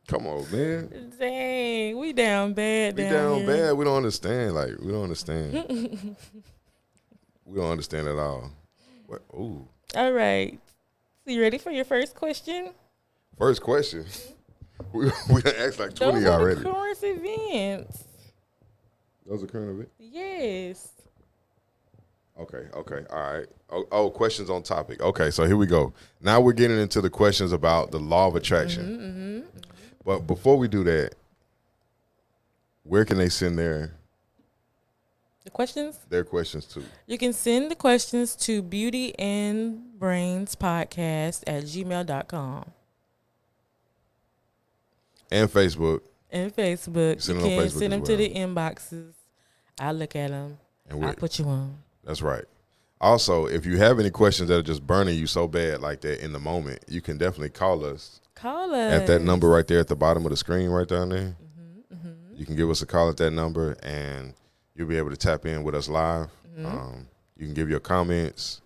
Come on, man. Dang, we down bad. We down bad. We don't understand. Like, we don't understand. We don't understand at all. What? Ooh. All right. So you ready for your first question? First question. We done asked like 20 Those are already. the current events. Those are current events? Yes. Okay, all right. Oh, questions on topic. Okay, so here we go. Now we're getting into the questions about the law of attraction. But before we do that, where can they send their questions to? You can send the questions to beautyandbrainspodcast@gmail.com. And Facebook. You can send them to the inboxes. I look at them. And I put you on. That's right. Also, if you have any questions that are just burning you so bad like that in the moment, you can definitely call us. At that number right there at the bottom of the screen right down there. You can give us a call at that number and you'll be able to tap in with us live. You can give your comments,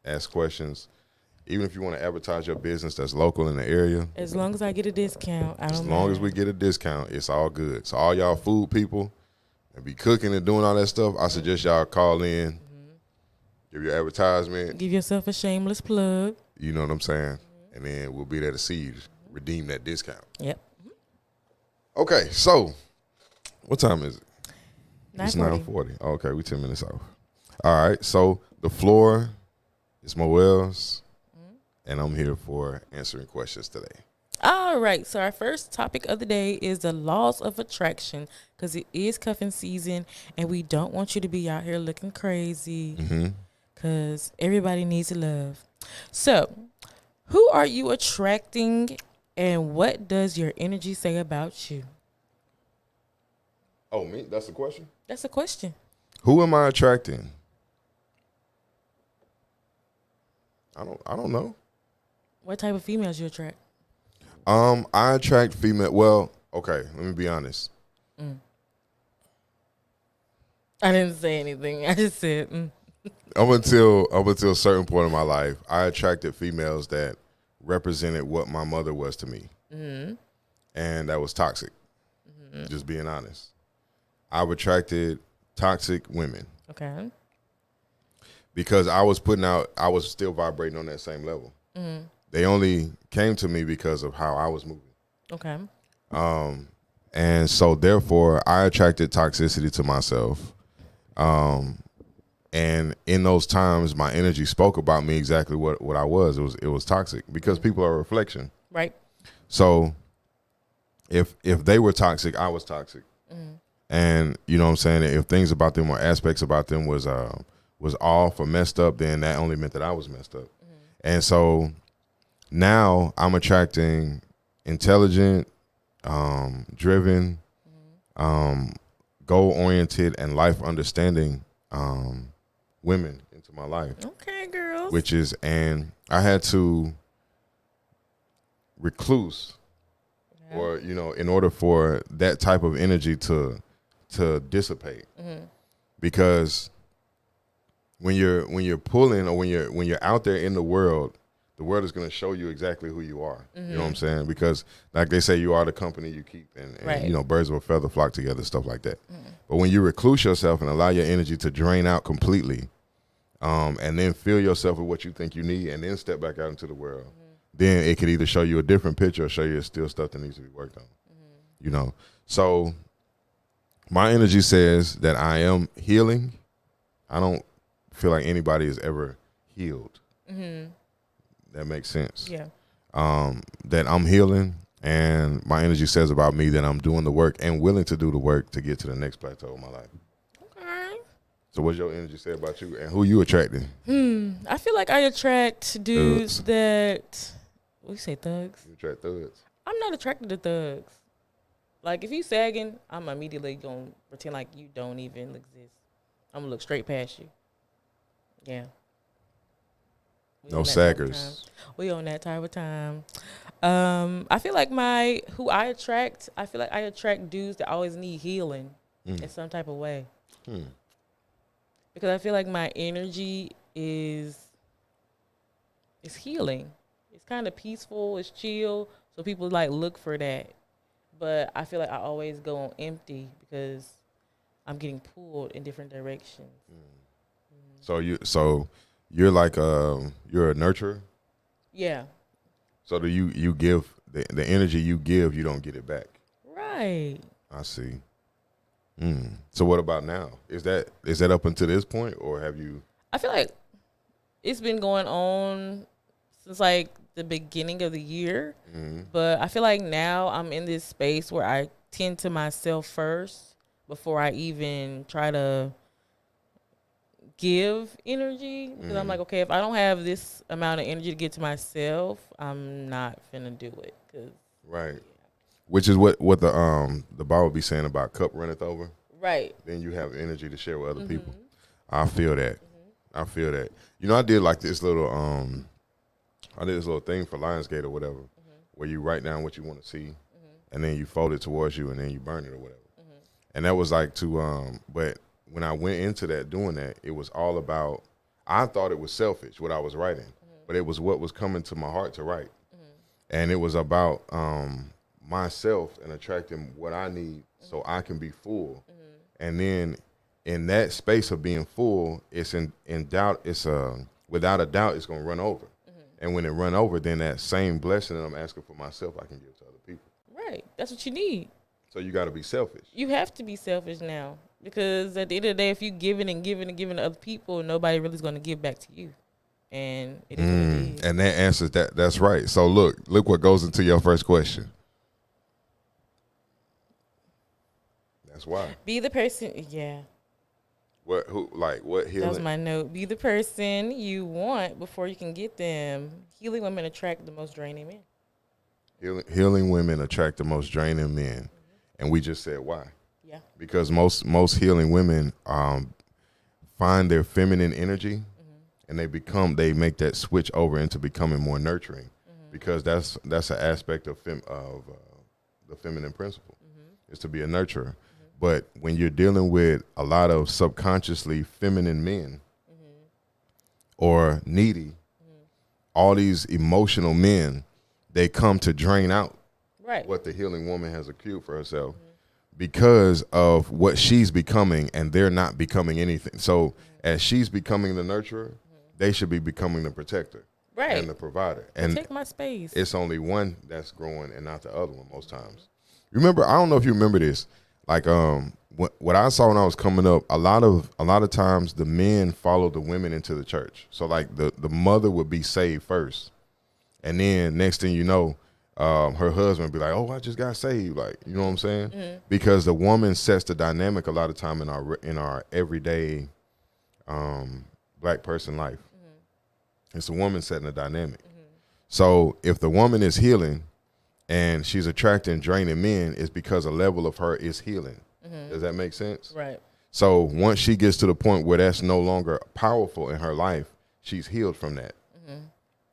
ask questions. Even if you want to advertise your business that's local in the area. As long as I get a discount, I don't As long as we get a discount, it's all good. So all y'all food people and be cooking and doing all that stuff, I suggest y'all call in, give your advertisement. Give yourself a shameless plug. You know what I'm saying? And then we'll be there to see you redeem that discount. Yep. Okay, so what time is it? 9:40. It's 9:40. Okay, we 10 minutes off. All right, so the floor is Moel's, and I'm here for answering questions today. All right, so our first topic of the day is the laws of attraction, because it is cuffing season, and we don't want you to be out here looking crazy, because everybody needs love. So, who are you attracting, and what does your energy say about you? Oh, me? That's the question? That's a question. Who am I attracting? I don't know. What type of females you attract? I attract female. Well, okay, let me be honest. I didn't say anything. I just said. Up until a certain point in my life, I attracted females that represented what my mother was to me, and that was toxic. Just being honest, I've attracted toxic women. Okay. Because I was still vibrating on that same level. They only came to me because of how I was moving. Okay. And so therefore I attracted toxicity to myself. And in those times my energy spoke about me exactly what I was. It was toxic because people are a reflection. Right. So if they were toxic, I was toxic. And you know what I'm saying? If things about them or aspects about them was off or messed up, then that only meant that I was messed up. And so now I'm attracting intelligent, driven, goal-oriented, and life-understanding women into my life. Okay, girls. And I had to recluse, or in order for that type of energy to dissipate, because when you're pulling, or when you're out there in the world is going to show you exactly who you are. You know what I'm saying? Because like they say, you are the company you keep, and right. Birds of a feather flock together, stuff like that. But when you recluse yourself and allow your energy to drain out completely, and then fill yourself with what you think you need, and then step back out into the world, then it could either show you a different picture or show you still stuff that needs to be worked on. So my energy says that I am healing. I don't feel like anybody is ever healed. That makes sense. Yeah. That I'm healing, and my energy says about me that I'm doing the work and willing to do the work to get to the next plateau of my life. Okay. So what's your energy say about you, and who you attracting? I feel like I attract dudes that, what you say, thugs? You attract thugs? I'm not attracted to thugs. Like, if you sagging, I'm immediately going to pretend like you don't even exist. I'm going to look straight past you. Yeah. No saggers. We on that type of time. I feel like I attract dudes that always need healing in some type of way. Because I feel like my energy is healing. It's kind of peaceful, it's chill, so people like look for that. But I feel like I always go on empty because I'm getting pulled in different directions. So you're like you're a nurturer? Yeah. So do you give the energy you give, you don't get it back? Right. I see. So what about now? Is that up until this point, or have you? I feel like it's been going on since like the beginning of the year, but I feel like now I'm in this space where I tend to myself first before I even try to give energy, because I'm like, okay, if I don't have this amount of energy to get to myself, I'm not finna do it. Right. Yeah. Which is what the Bible be saying about cup runneth over. Right. Then you have energy to share with other people. I feel that. I feel that. I did like this little thing for Lionsgate or whatever, where you write down what you want to see, and then you fold it towards you, and then you burn it or whatever. And that was like but when I went into that, doing that, it was all about, I thought it was selfish what I was writing, but it was what was coming to my heart to write. And it was about myself and attracting what I need so I can be full. And then in that space of being full, it's in doubt, without a doubt, it's going to run over. And when it run over, then that same blessing that I'm asking for myself, I can give to other people. Right. That's what you need. So you got to be selfish. You have to be selfish now. Because at the end of the day, if you giving and giving and giving to other people, nobody really is going to give back to you. And it is what it is. And that answers that. That's right. So look what goes into your first question. That's why. Be the person. Yeah. What healing? That was my note. Be the person you want before you can get them. Healing women attract the most draining men. Healing women attract the most draining men. And we just said why. Yeah. Because most healing women find their feminine energy and they make that switch over into becoming more nurturing, because that's an aspect of the feminine principle, is to be a nurturer. But when you're dealing with a lot of subconsciously feminine men or needy, all these emotional men, they come to drain out what the healing woman has accrued for herself because of what she's becoming, and they're not becoming anything. So as she's becoming the nurturer, they should be becoming the protector and the provider. And take my space. It's only one that's growing and not the other one most times. Remember, I don't know if you remember this. Like what I saw when I was coming up, a lot of times the men follow the women into the church. So like the mother would be saved first, and then next thing you know, her husband would be like, "Oh, I just got saved," like, you know what I'm saying? Because the woman sets the dynamic a lot of time in our everyday black person life. It's the woman setting the dynamic. So if the woman is healing and she's attracting draining men, it's because a level of her is healing. Does that make sense? Right. So once she gets to the point where that's no longer powerful in her life, she's healed from that.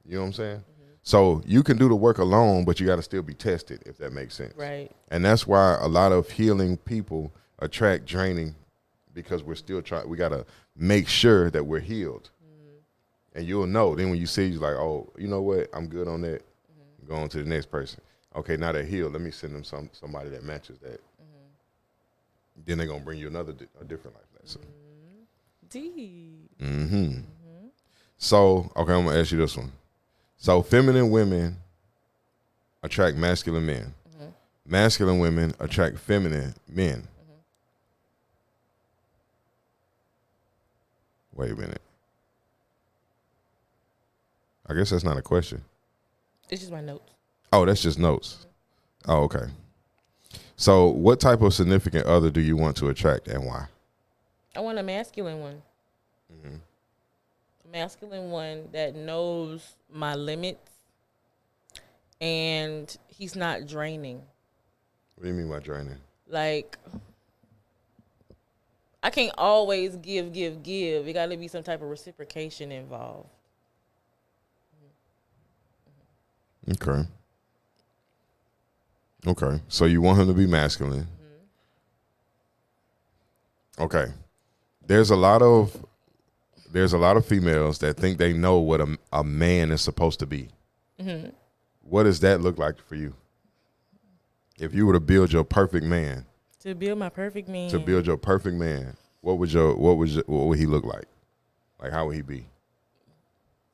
You know what I'm saying? So you can do the work alone, but you got to still be tested, if that makes sense. Right. And that's why a lot of healing people attract draining, because we're still trying. We got to make sure that we're healed. And you'll know. Then when you see, you're like, oh, you know what? I'm good on that. Go on to the next person. Okay, now they're healed. Let me send them somebody that matches that. Then they're going to bring you a different life lesson. Deep. So, okay, I'm going to ask you this one. So feminine women attract masculine men. Masculine women attract feminine men. Wait a minute. I guess that's not a question. It's just my notes. Oh, that's just notes. Oh, okay. So what type of significant other do you want to attract, and why? I want a masculine one. A masculine one that knows my limits, and he's not draining. What do you mean by draining? Like, I can't always give. It got to be some type of reciprocation involved. Okay. So you want him to be masculine. Okay. There's a lot of females that think they know what a man is supposed to be. What does that look like for you? If you were to build your perfect man. To build my perfect man. To build your perfect man, what would he look like? Like, how would he be?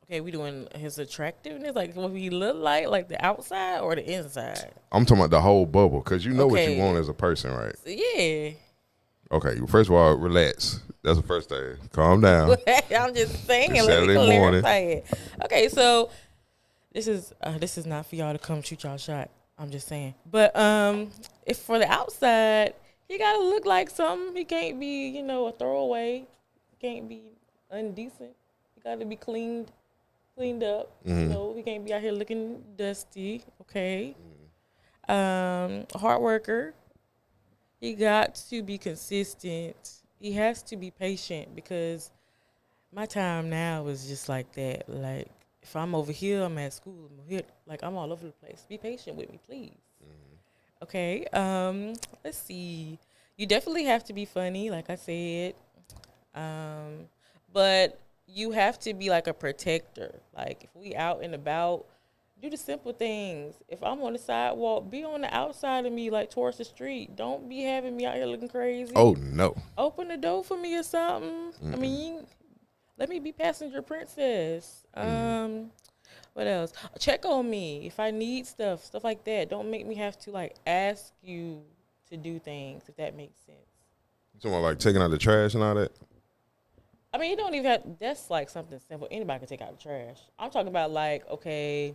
Okay, we doing his attractiveness, like what he look like the outside or the inside? I'm talking about the whole bubble, because you know what you want as a person, right? Yeah. Okay, first of all, relax. That's the first thing. Calm down. I'm just saying. It's Saturday morning. Okay, so this is not for y'all to come shoot y'all shot. I'm just saying. But if for the outside, he gotta look like something. He can't be, a throwaway. He can't be undecent. He gotta be cleaned up. He can't be out here looking dusty. Okay. Hard worker. He got to be consistent. He has to be patient, because my time now is just like that. Like, if I'm over here, I'm at school. I'm here, like, I'm all over the place. Be patient with me, please. Okay. Let's see. You definitely have to be funny, like I said. But you have to be like a protector. Like, if we out and about, do the simple things. If I'm on the sidewalk, be on the outside of me, like towards the street. Don't be having me out here looking crazy. Oh, no. Open the door for me or something. I mean, let me be passenger princess. What else? Check on me if I need stuff like that. Don't make me have to, like, ask you to do things, if that makes sense. You talking about, like, taking out the trash and all that? I mean, you don't even have, that's like something simple. Anybody can take out the trash. I'm talking about, like, okay,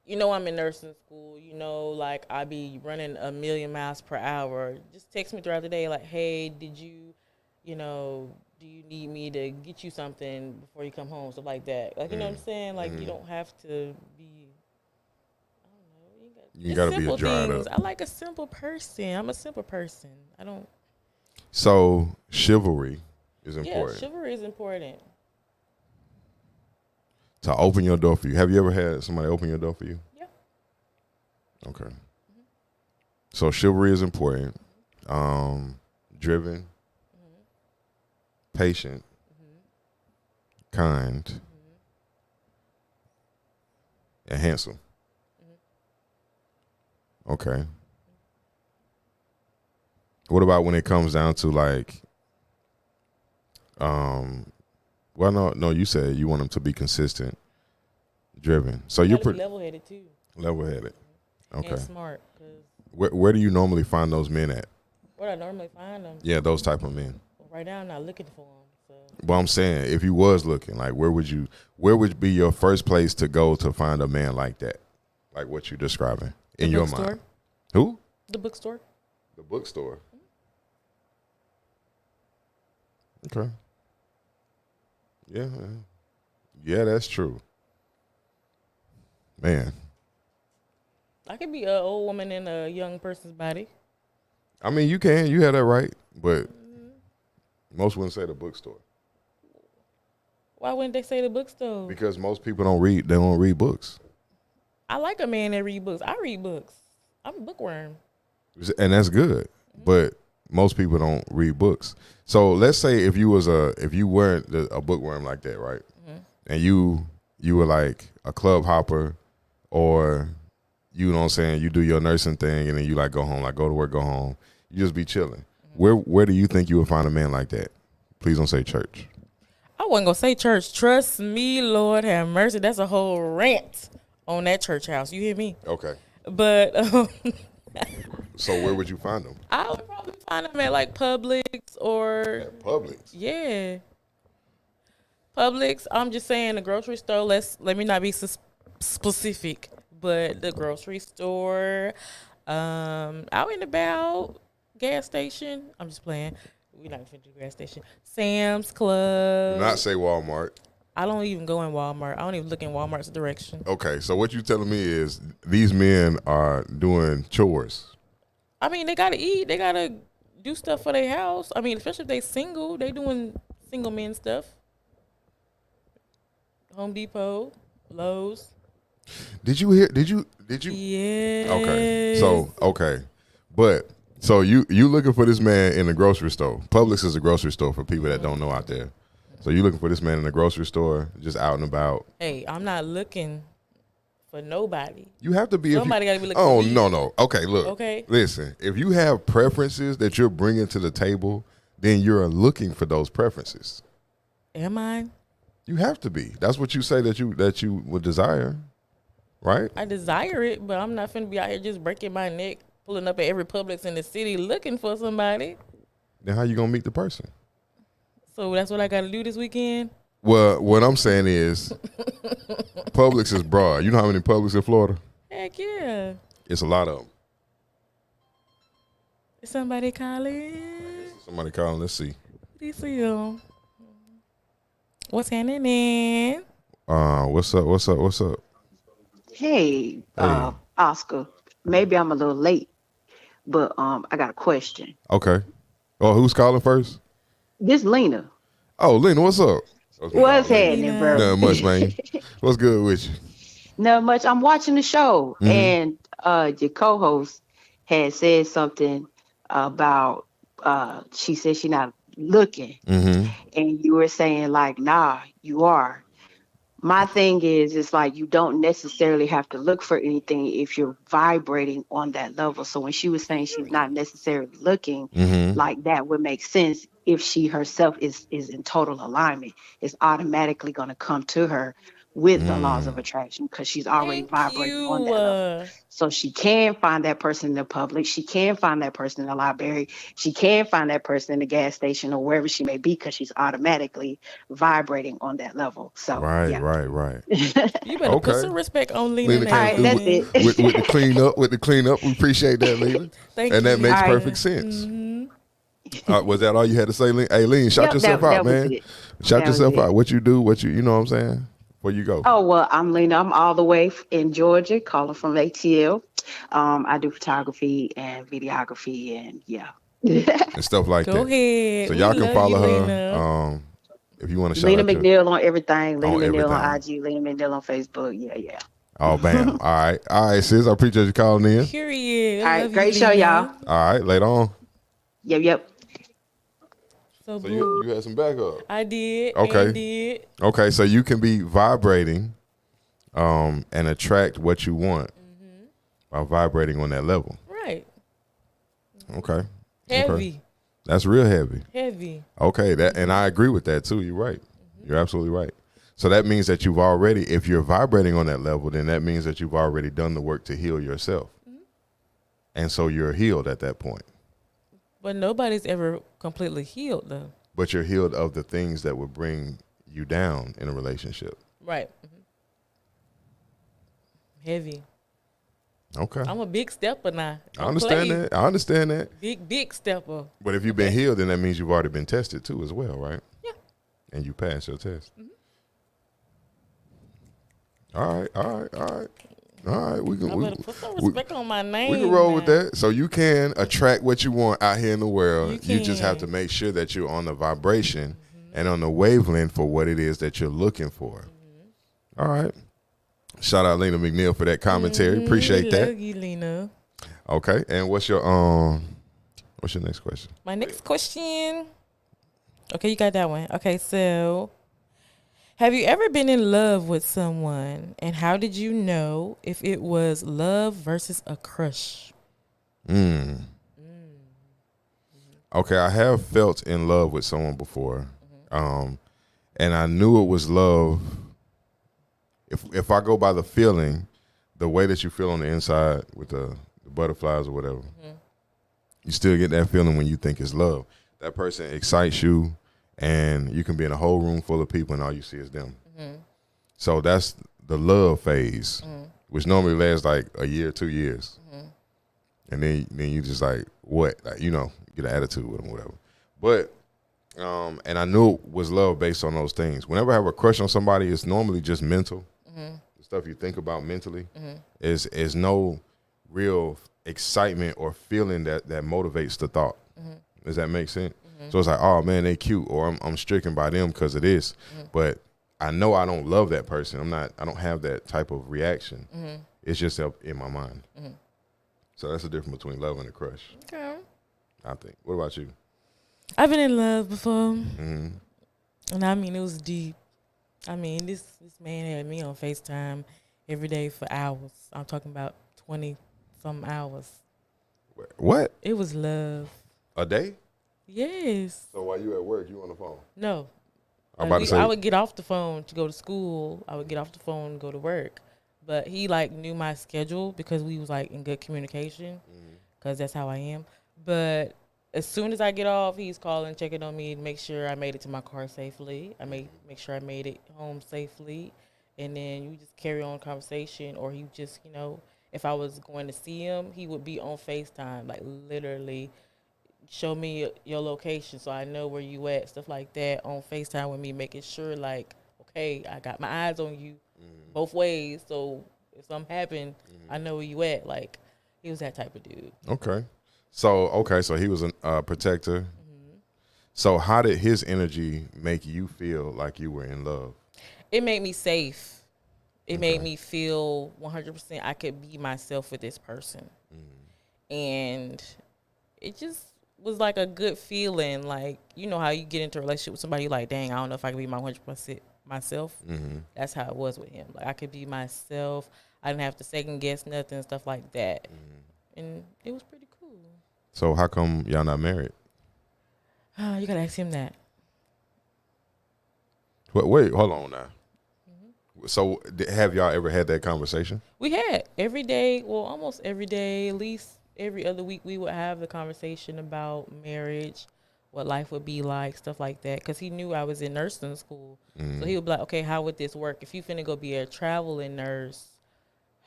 I'm in nursing school, like, I be running 1,000,000 miles per hour. Just text me throughout the day, like, hey, did you, do you need me to get you something before you come home? Stuff like that. Like, you know what I'm saying? Like, you don't have to be, I don't know. You got to be a dried up. I like a simple person. I'm a simple person. So chivalry is important. Yeah, chivalry is important. to open your door for you. Have you ever had somebody open your door for you? Yeah. Okay. So chivalry is important. Driven, patient, kind, and handsome. Okay. What about when it comes down to like, well, no, you said you want them to be consistent, driven. So you're pretty level-headed too. Level-headed. Okay. And smart. Where do you normally find those men at? Where I normally find them? Yeah, those type of men. Well, right now I'm not looking for them. So. But I'm saying, if you was looking, like, where would be your first place to go to find a man like that? Like what you're describing in your mind. Who? The bookstore. The bookstore. Okay. Yeah, that's true. Man. I could be an old woman in a young person's body. I mean, you can. You have that right. But most wouldn't say the bookstore. Why wouldn't they say the bookstore? Because most people don't read. They don't read books. I like a man that read books. I read books. I'm a bookworm. And that's good. But most people don't read books. So let's say if you weren't a bookworm like that, right? And you were like a club hopper, or you know what I'm saying, you do your nursing thing and then you like go home, like go to work, go home. You just be chilling. Where do you think you would find a man like that? Please don't say church. I wasn't gonna say church. Trust me, Lord have mercy. That's a whole rant on that church house. You hear me? Okay. But so where would you find them? I would probably find them at like Publix or At Publix. Yeah. Publix. I'm just saying the grocery store. Let me not be specific, but the grocery store, out and about, gas station. I'm just playing. We're not going to do gas station. Sam's Club. Do not say Walmart. I don't even go in Walmart. I don't even look in Walmart's direction. Okay, so what you telling me is these men are doing chores. I mean, they got to eat. They got to do stuff for their house. I mean, especially if they single. They doing single men stuff. Home Depot, Lowe's. Did you hear? Did you? Yeah. Okay. But so you looking for this man in the grocery store. Publix is a grocery store for people that don't know out there. So you looking for this man in the grocery store, just out and about. Hey, I'm not looking for nobody. You have to be. Somebody got to be looking for me. No. Okay, look. Okay. Listen, if you have preferences that you're bringing to the table, then you're looking for those preferences. Am I? You have to be. That's what you say that you would desire, right? I desire it, but I'm not finna be out here just breaking my neck, pulling up at every Publix in the city looking for somebody. Then how you gonna meet the person? So that's what I got to do this weekend? Well, what I'm saying is Publix is broad. You know how many Publix in Florida? Heck yeah. It's a lot of them. Is somebody calling? Somebody calling. Let's see. Let's see them. What's happening? What's up? Hey, Oscar. Maybe I'm a little late, but I got a question. Okay. Oh, who's calling first? This Lena. Oh, Lena, what's up? What's happening, bro? Nothing much, man. What's good with you? Not much. I'm watching the show, and your co-host had said something about she said she's not looking, and you were saying like, nah, you are. My thing is, it's like you don't necessarily have to look for anything if you're vibrating on that level. So when she was saying she's not necessarily looking, like that would make sense if she herself is in total alignment. It's automatically going to come to her with the laws of attraction because she's already vibrating on that level. So she can find that person in the public. She can find that person in the library. She can find that person in the gas station or wherever she may be because she's automatically vibrating on that level. So right. You better put some respect on Lena. All right, that's it. with the cleanup, we appreciate that, Lena. Thank and you. that makes All right. perfect sense. Was that all you had to say, Lena? Hey, Lena, shout yourself out, man. Shout yourself out. What you do, you know what I'm saying? Where you go? Oh, well, I'm Lena. I'm all the way in Georgia, calling from ATL. I do photography and videography and and stuff like that. Go ahead. So y'all can follow her. Lena. If you want to shout Lena out your McNeil on everything. Lena on McNeil on everything. IG. Lena McNeil on Facebook. Yeah, yeah. Oh, bam. All right, sis. I appreciate you calling in. Period. All I right, love you, great show, y'all. Lena. All right, later on. Yep, yep. So So boo. you had some backup. I did and Okay. did. Okay, so you can be vibrating and attract what you want by vibrating on that level. Right. Okay. Heavy. Okay. That's real heavy. Heavy. Okay, that and I agree with that too. You're right. You're absolutely right. So that means that you've already, if you're vibrating on that level, then that means that you've already done the work to heal yourself. And so you're healed at that point. But nobody's ever completely healed though. But you're healed of the things that would bring you down in a relationship. Right. Heavy. Okay. I'm a big stepper now. I understand that. I understand that. Big stepper. But if you've been healed, then that means you've already been tested too as well, right? Yeah. And you passed your test. All right. We I can better put some respect on my name. we can roll man. with that. So you can attract what you want out here in the world. You You just have to can. make sure that you're on the vibration and on the wavelength for what it is that you're looking for. All right. Shout out Lena McNeil for that commentary. Appreciate that. Love you, Lena. Okay. And what's your next question? My next question. Okay, you got that one. Okay, so have you ever been in love with someone, and how did you know if it was love versus a crush? Okay, I have felt in love with someone before. And I knew it was love. If I go by the feeling, the way that you feel on the inside with the butterflies or whatever, you still get that feeling when you think it's love. That person excites you, and you can be in a whole room full of people and all you see is them. So that's the love phase, which normally lasts like a year, 2 years. And then you just like, what? Like, get an attitude with them or whatever. But, and I knew it was love based on those things. Whenever I have a crush on somebody, it's normally just mental. The stuff you think about mentally is no real excitement or feeling that motivates the thought. Does that make sense? So it's like, oh man, they cute, or I'm stricken by them because of this. But I know I don't love that person. I don't have that type of reaction. It's just up in my mind. So that's the difference between love and a crush, Okay. I think. What about you? I've been in love before, and I mean it was deep. I mean this man had me on FaceTime every day for hours. I'm talking about 20-some hours. What? It was love. A day? Yes. So while you at work, you on the phone? No. I'm about to say. I would get off the phone to go to school. I would get off the phone and go to work. But he knew my schedule because we was in good communication because that's how I am. But as soon as I get off, he's calling, checking on me to make sure I made it to my car safely. I make sure I made it home safely. And then you just carry on conversation, or he just, if I was going to see him, he would be on FaceTime, literally show me your location so I know where you at, stuff like that on FaceTime with me, making sure okay, I got my eyes on you both ways. So if something happened, I know where you at. He was that type of dude. Okay. So he was a protector. So how did his energy make you feel like you were in love? It made me safe. It made me feel 100% I could be myself with this person. And it just was a good feeling. You know how you get into a relationship with somebody, you're dang, I don't know if I can be my 100% myself. That's how it was with him. I could be myself. I didn't have to second guess nothing, stuff like that. And it was pretty cool. So how come y'all not married? You gotta ask him that. Wait, hold on now. So have y'all ever had that conversation? We had every day, almost every day, at least every other week, we would have the conversation about marriage, what life would be like, stuff like that. Because he knew I was in nursing school. So he would be like, okay, how would this work? If you finna go be a traveling nurse,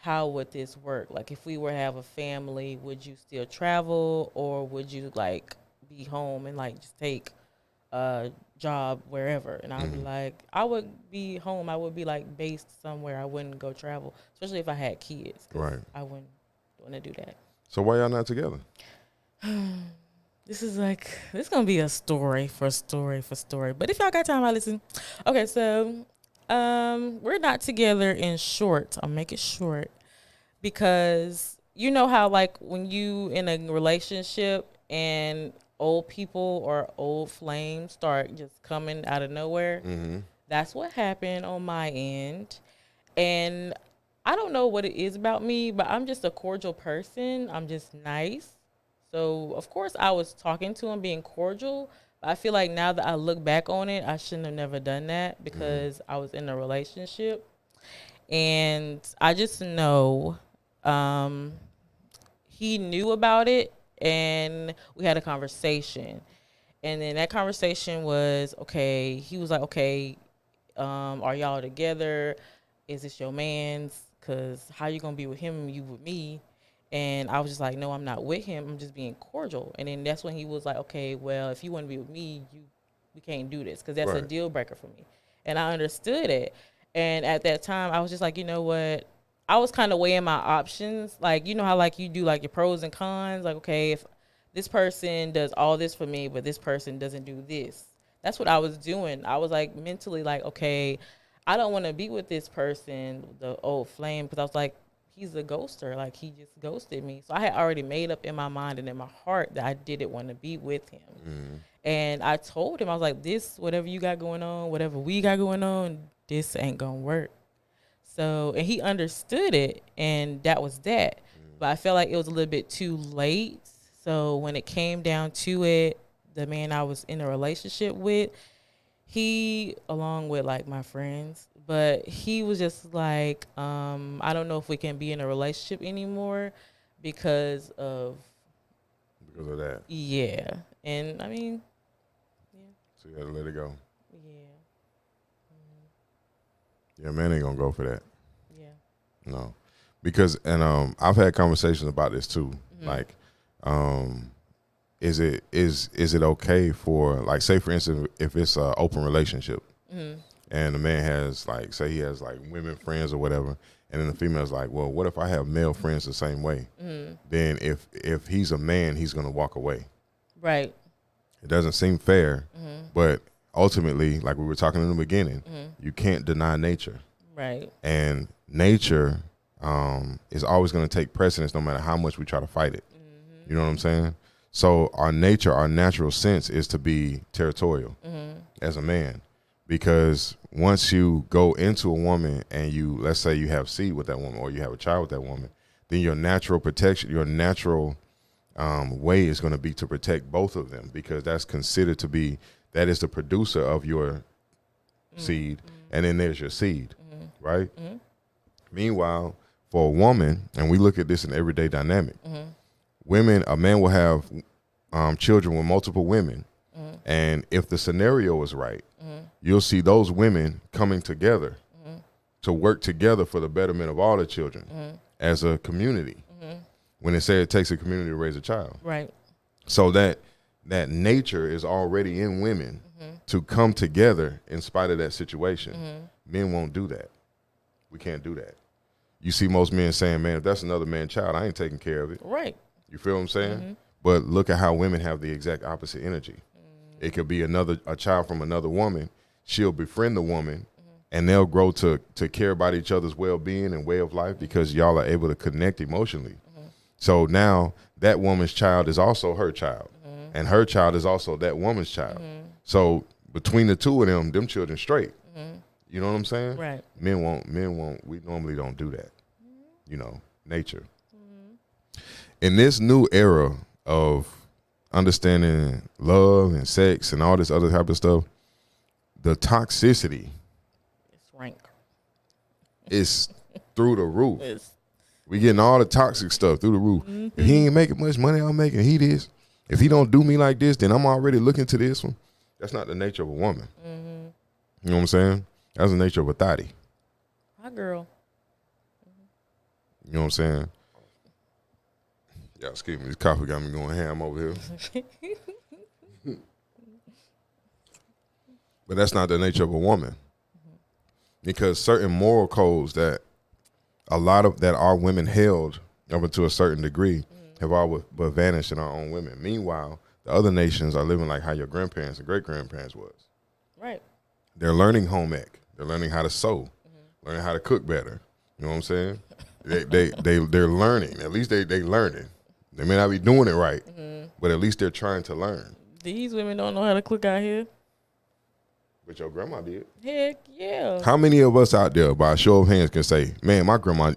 how would this work? If we were to have a family, would you still travel, or would you be home and just take a job wherever? And I would be like, I would be home. I would be based somewhere. I wouldn't go travel, especially if I had kids. Right. I wouldn't want to do that. So why y'all not together? This is gonna be a story for story for story. But if y'all got time, I listen. Okay, so we're not together in short. I'll make it short because you know how like when you in a relationship and old people or old flames start just coming out of nowhere. That's what happened on my end. And I don't know what it is about me, but I'm just a cordial person. I'm just nice. So, of course, I was talking to him being cordial. But I feel like now that I look back on it, I shouldn't have never done that because I was in a relationship. And I just know um, he knew about it and we had a conversation. And then that conversation was, okay, he was like, okay, are y'all together? Is this your man's? Because how you going to be with him and you with me? And I was just like, no, I'm not with him. I'm just being cordial. And then that's when he was like, okay, well, if you want to be with me, we can't do this because that's a deal breaker for me. And I understood it. And at that time, I was just like, you know what? I was kind of weighing my options. Like, you know how like you do like your pros and cons? Like, okay, if this person does all this for me, but this person doesn't do this. That's what I was doing. I was like mentally like, okay, I don't want to be with this person, the old flame, because I was like, he's a ghoster. Like, he just ghosted me. So I had already made up in my mind and in my heart that I didn't want to be with him. And I told him, I was like, this, whatever you got going on, whatever we got going on, this ain't going to work. So, and he understood it, and that was that. But I felt like it was a little bit too late. So when it came down to it, the man I was in a relationship with, he, along with like my friends, but he was just like, I don't know if we can be in a relationship anymore because of that. Yeah. And I mean, So you had to let it go. yeah. Yeah, man ain't gonna go for that. Yeah. No. Because I've had conversations about this too. Like, is it okay for, like, say for instance, if it's an open relationship and the man has like, say he has like women friends or whatever, and then the female's like, well, what if I have male friends the same way? Then if he's a man, he's gonna walk away. Right. It doesn't seem fair, but ultimately, like we were talking in the beginning, you can't deny nature. Right. And nature is always going to take precedence no matter how much we try to fight it. You know what I'm saying? So our nature, our natural sense is to be territorial as a man, because once you go into a woman and you, let's say you have seed with that woman or you have a child with that woman, then your natural protection, your natural way is going to be to protect both of them, because that's considered to be, that is the producer of your seed, and then there's your seed, right? Meanwhile, for a woman, and we look at this in everyday dynamic, women, a man will have children with multiple women, and if the scenario is right, you'll see those women coming together to work together for the betterment of all the children as a community. When they say it takes a community to raise a child. Right. So that nature is already in women to come together in spite of that situation. Men won't do that. We can't do that. You see most men saying, man, if that's another man's child, I ain't taking care of it. Right. You feel what I'm saying? But look at how women have the exact opposite energy. It could be a child from another woman. She'll befriend the woman, and they'll grow to care about each other's well-being and way of life because y'all are able to connect emotionally. So now that woman's child is also her child, and her child is also that woman's child. So between the two of them children straight. You know what I'm saying? Right. Men won't. We normally don't do that. You know, nature. In this new era of understanding love and sex and all this other type of stuff, the toxicity It's rank. is through the roof. It's We getting all the toxic stuff through the roof. If he ain't making much money, I'm making. He this. If he don't do me like this, then I'm already looking to this one. That's not the nature of a woman. You know what I'm saying? That's the nature of a thotty. my girl. You know what I'm saying? Yeah, excuse me. This coffee got me going ham over here. But that's not the nature of a woman. Because certain moral codes that our women held up to a certain degree have all but vanished in our own women. Meanwhile, the other nations are living like how your grandparents and great grandparents was. Right. They're learning home ec. They're learning how to sew, learning how to cook better. You know what I'm saying? They're learning. At least they learning. They may not be doing it right, but at least they're trying to learn. These women don't know how to cook out here. But your grandma did. Heck yeah. How many of us out there, by a show of hands, can say, "Man, my grandma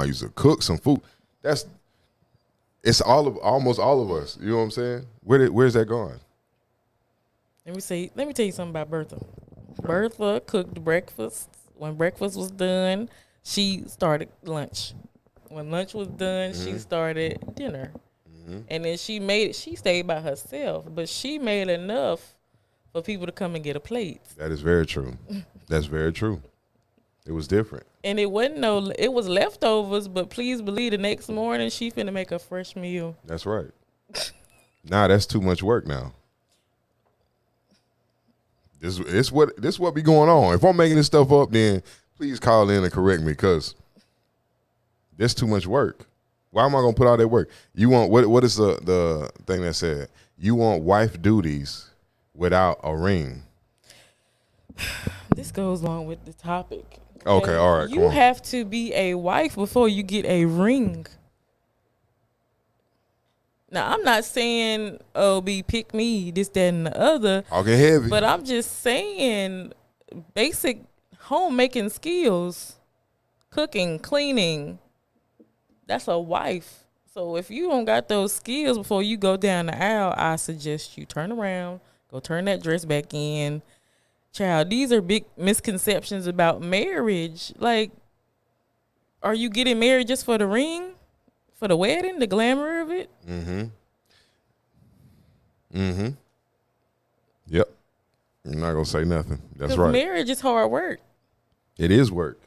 used to cook some food." It's almost all of us. You know what I'm saying? Where's that going? Let me tell you something about Bertha. Bertha cooked breakfast. When breakfast was done, she started lunch. When lunch was done, she started dinner. And then she stayed by herself, but she made enough for people to come and get a plate. That is very true. That's very true. It was different. And it was leftovers, but please believe the next morning she finna make a fresh meal. That's right. Nah, that's too much work now. This what be going on. If I'm making this stuff up, then please call in and correct me, because there's too much work. Why am I gonna put all that work? You want what is the thing that said? You want wife duties without a ring. This goes along with the topic. Okay, all right. You have to be a wife before you get a ring. Now, I'm not saying, pick me, this, that, and the other. Okay, heavy. But I'm just saying basic homemaking skills, cooking, cleaning, that's a wife. So if you don't got those skills before you go down the aisle, I suggest you turn around, go turn that dress back in. Child, these are big misconceptions about marriage. Like, are you getting married just for the ring? For the wedding? The glamour of it? Yep. I'm not going to say nothing. That's right. Marriage is hard work. It is work.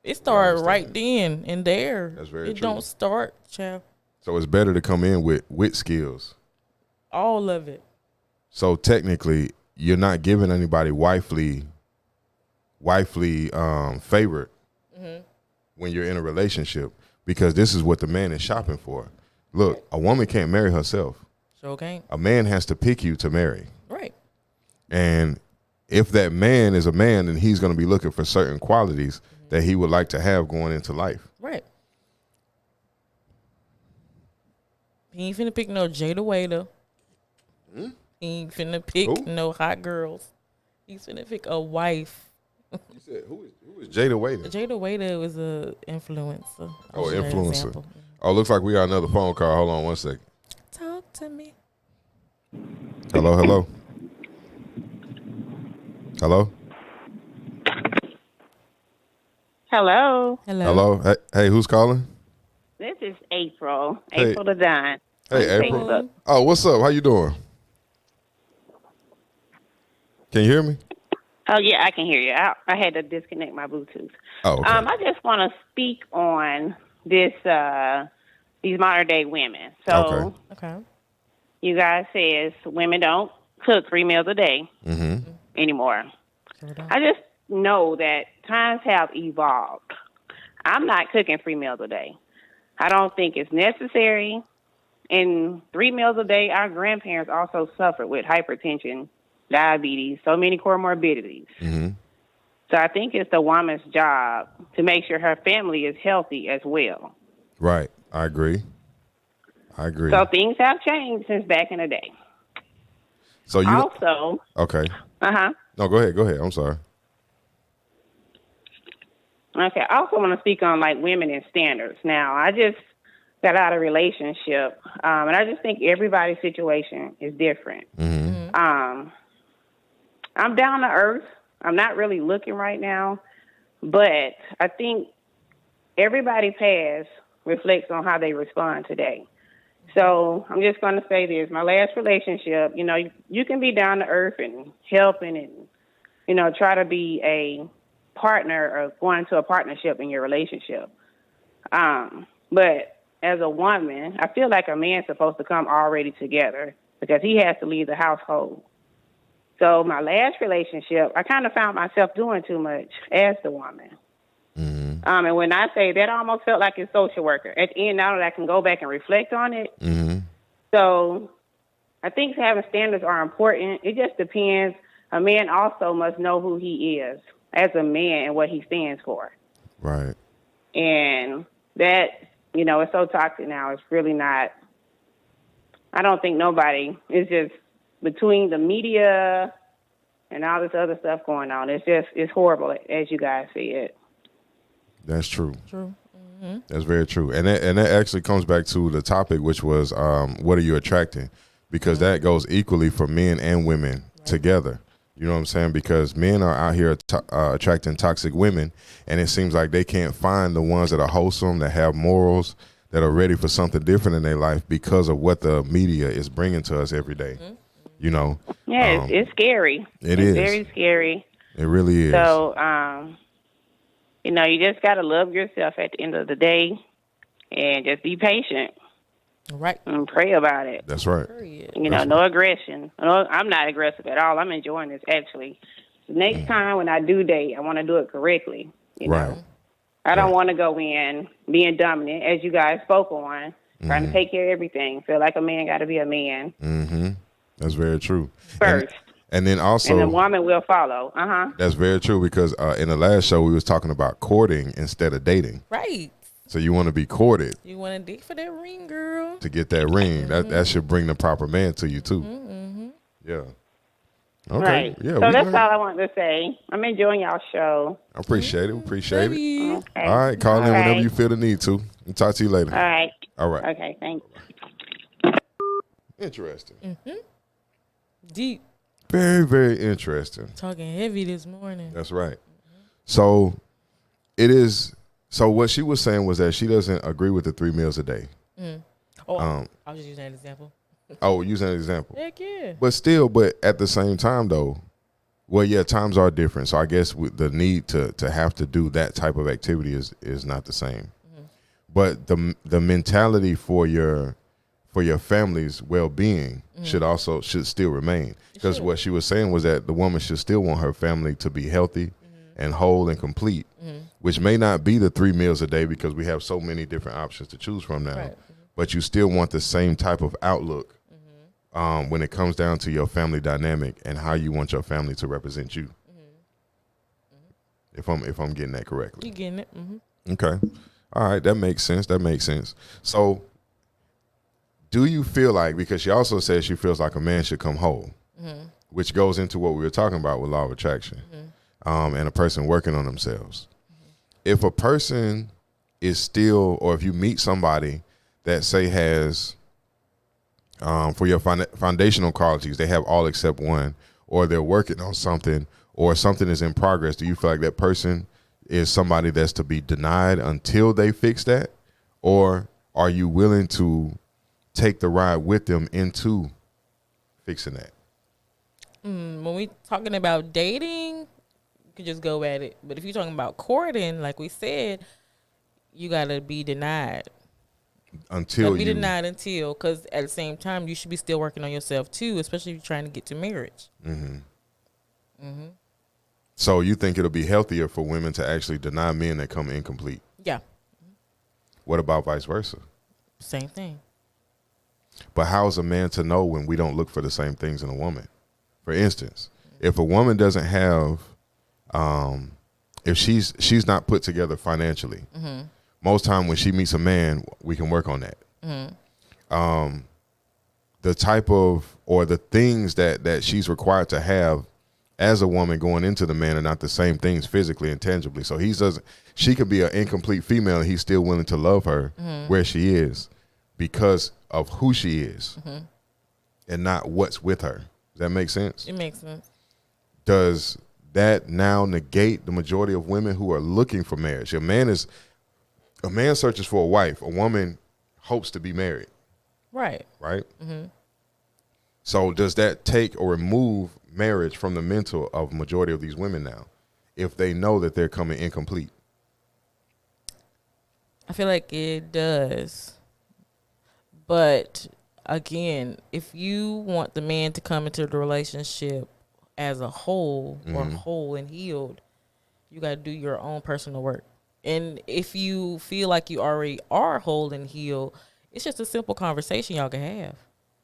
It started right then and there. That's very true. It don't start, child. So it's better to come in with skills. All of it. So technically, you're not giving anybody wifely favorite when you're in a relationship, because this is what the man is shopping for. Look, a woman can't marry herself. Sure can't. A man has to pick you to marry. Right. And if that man is a man, then he's going to be looking for certain qualities that he would like to have going into life. Right. He ain't finna pick no Jada Waiter. He ain't finna pick no hot girls. He's finna pick a wife. You said who is Jada Waiter? Jada Waiter was a influencer. Oh, influencer. Oh, looks like we got another phone call. Hold on 1 second. Talk to me. Hello. Hello. Hey, who's calling? This is April. Hey. April the Don. Hey, April. Oh, what's up? How you doing? Can you hear me? Oh, yeah, I can hear you. I had to disconnect my Bluetooth. Oh, okay. I just want to speak on these modern day women. So, okay. You guys says women don't cook 3 meals a day anymore. Sure don't. I just know that times have evolved. I'm not cooking 3 meals a day. I don't think it's necessary. And 3 meals a day, our grandparents also suffered with hypertension, diabetes, so many comorbidities. So I think it's the woman's job to make sure her family is healthy as well. Right. I agree. So things have changed since back in the day. So you also. Okay. No, go ahead. I'm sorry. Okay. I also want to speak on like women and standards. Now, I just got out of a relationship, and I just think everybody's situation is different. I'm down to earth. I'm not really looking right now, but I think everybody's past reflects on how they respond today. So I'm just going to say this. My last relationship, you can be down to earth and helping and, try to be a partner or go into a partnership in your relationship. But as a woman, I feel like a man's supposed to come already together because he has to leave the household. So my last relationship, I kind of found myself doing too much as the woman. And when I say that, I almost felt like a social worker. At the end, now that I can go back and reflect on it. So I think having standards are important. It just depends. A man also must know who he is as a man and what he stands for. Right. And that, it's so toxic now. It's really not. I don't think nobody. It's just between the media and all this other stuff going on. It's horrible, as you guys see it. That's true. True. Mm-hmm. That's very true. And that actually comes back to the topic, which was what are you attracting? Because that goes equally for men and women together. You know what I'm saying? Because men are out here attracting toxic women, and it seems like they can't find the ones that are wholesome, that have morals, that are ready for something different in their life because of what the media is bringing to us every day. Mm-hmm. You know? Yeah, it's scary. It's very scary. It really is. So, you just got to love yourself at the end of the day and just be patient. Right. And pray about it. That's right. No aggression. No, I'm not aggressive at all. I'm enjoying this, actually. Next time when I do date, I want to do it correctly. You know? I don't want to go in being dominant, as you guys spoke on, trying to take care of everything. Feel like a man got to be a man. Mm-hmm. That's very true. First. And then also, and the woman will follow. That's very true, because in the last show we was talking about courting instead of dating. Right. So you want to be courted. You want to dig for that ring, girl. To get that ring, that should bring the proper man to you too. Mm-hmm. Yeah. Okay. Right. Yeah. So that's all I wanted to say. I'm enjoying y'all's show. I appreciate it. Appreciate it. Okay. All right. Call in whenever you feel the need to. And talk to you later. All right. All right. Okay. Thanks. Interesting. Mm-hmm. Deep. Very, very interesting. Talking heavy this morning. That's right. So it is. So what she was saying was that she doesn't agree with the 3 meals a day. Oh, I was just using an example. Oh, using an example. Heck yeah. But at the same time though, well, yeah, times are different. So I guess with the need to have to do that type of activity is not the same. Mm-hmm. But the mentality for your family's well-being should still remain. Because what she was saying was that the woman should still want her family to be healthy and whole and complete, which may not be the 3 meals a day because we have so many different options to choose from now. Right. But you still want the same type of outlook when it comes down to your family dynamic and how you want your family to represent you. If I'm getting that correctly. You getting it. Okay. All right. That makes sense. So do you feel like, because she also says she feels like a man should come whole, which goes into what we were talking about with Law of Attraction, and a person working on themselves. If a person is still, or if you meet somebody that say has, for your foundational qualities, they have all except one, or they're working on something, or something is in progress, do you feel like that person is somebody that's to be denied until they fix that? Or are you willing to take the ride with them into fixing that? When we talking about dating, you can just go at it. But if you're talking about courting, like we said, you gotta be denied. Because at the same time, you should be still working on yourself too, especially if you're trying to get to marriage. So you think it'll be healthier for women to actually deny men that come incomplete? Yeah. What about vice versa? Same thing. But how is a man to know when we don't look for the same things in a woman? For instance, if a woman doesn't have, if she's not put together financially, most time when she meets a man, we can work on that. The type of, or the things that she's required to have as a woman going into the man are not the same things physically and tangibly. So she could be an incomplete female and he's still willing to love her where she is because of who she is and not what's with her. Does that make sense? It makes sense. Does that now negate the majority of women who are looking for marriage? A man searches for a wife. A woman hopes to be married. Right? So does that take or remove marriage from the mental of majority of these women now if they know that they're coming incomplete? I feel like it does. But again, if you want the man to come into the relationship as a whole or whole and healed, you got to do your own personal work. And if you feel like you already are whole and healed, it's just a simple conversation y'all can have.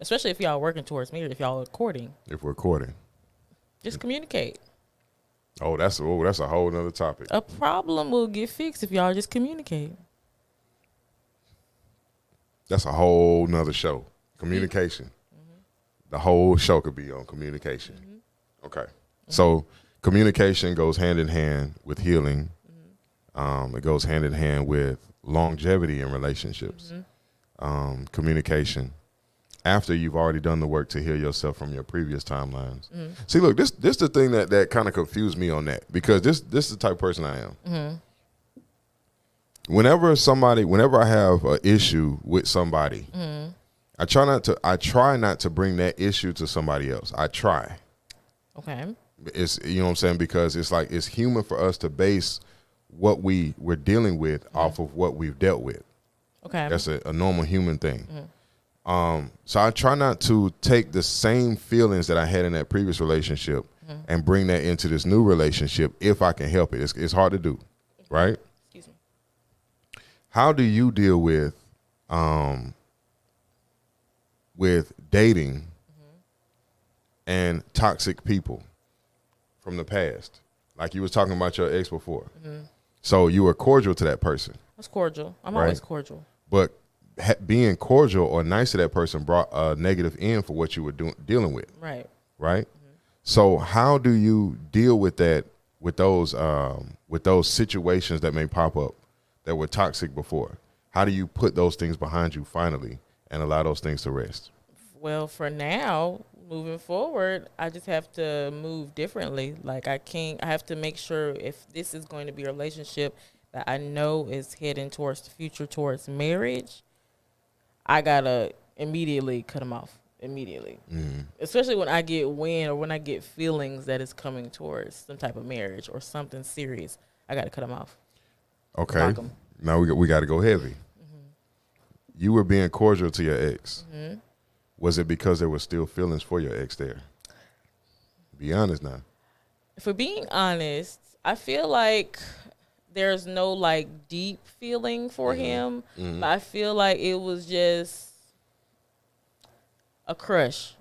Especially if y'all working towards marriage, if y'all are courting. If we're courting. Just communicate. Oh, that's a whole nother topic. A problem will get fixed if y'all just communicate. That's a whole nother show. Communication. The whole show could be on communication. Okay. So communication goes hand in hand with healing. It goes hand in hand with longevity in relationships. Communication. After you've already done the work to heal yourself from your previous timelines. See, look, this the thing that kind of confused me on that, because this is the type of person I am. Whenever I have an issue with somebody, I try not to bring that issue to somebody else. I try. Okay. It's, you know what I'm saying, because it's like, it's human for us to base what we're dealing with off of what we've dealt with. Okay. That's a normal human thing. So I try not to take the same feelings that I had in that previous relationship and bring that into this new relationship if I can help it. It's hard to do, right? Excuse me. How do you deal with dating and toxic people from the past? Like you was talking about your ex before. So you were cordial to that person. That's cordial. I'm Right. always cordial. But being cordial or nice to that person brought a negative end for what you were dealing with. Right. Right. So how do you deal with that, with those situations that may pop up that were toxic before? How do you put those things behind you finally and allow those things to rest? Well, for now, moving forward, I just have to move differently. Like I have to make sure if this is going to be a relationship that I know is heading towards the future, towards marriage, I gotta immediately cut them off. Immediately. Especially when I get wind or when I get feelings that it's coming towards some type of marriage or something serious, I gotta cut them off. Okay. Block 'em. Now we got to go heavy. You were being cordial to your ex. Was it because there were still feelings for your ex there? Be honest now. For being honest, I feel like there's no like deep feeling for him. But I feel like it was just a crush,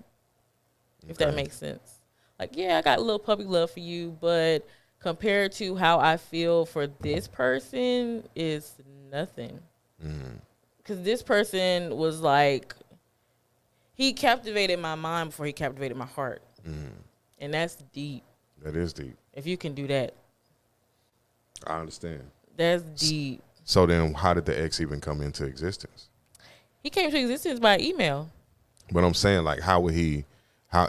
if that makes sense. Like, yeah, I got a little puppy love for you, but compared to how I feel for this person is nothing. Because this person was like, he captivated my mind before he captivated my heart. And that's deep. That is deep. If you can do that. I understand. That's deep. So then how did the ex even come into existence? He came to existence by email. But I'm saying, like,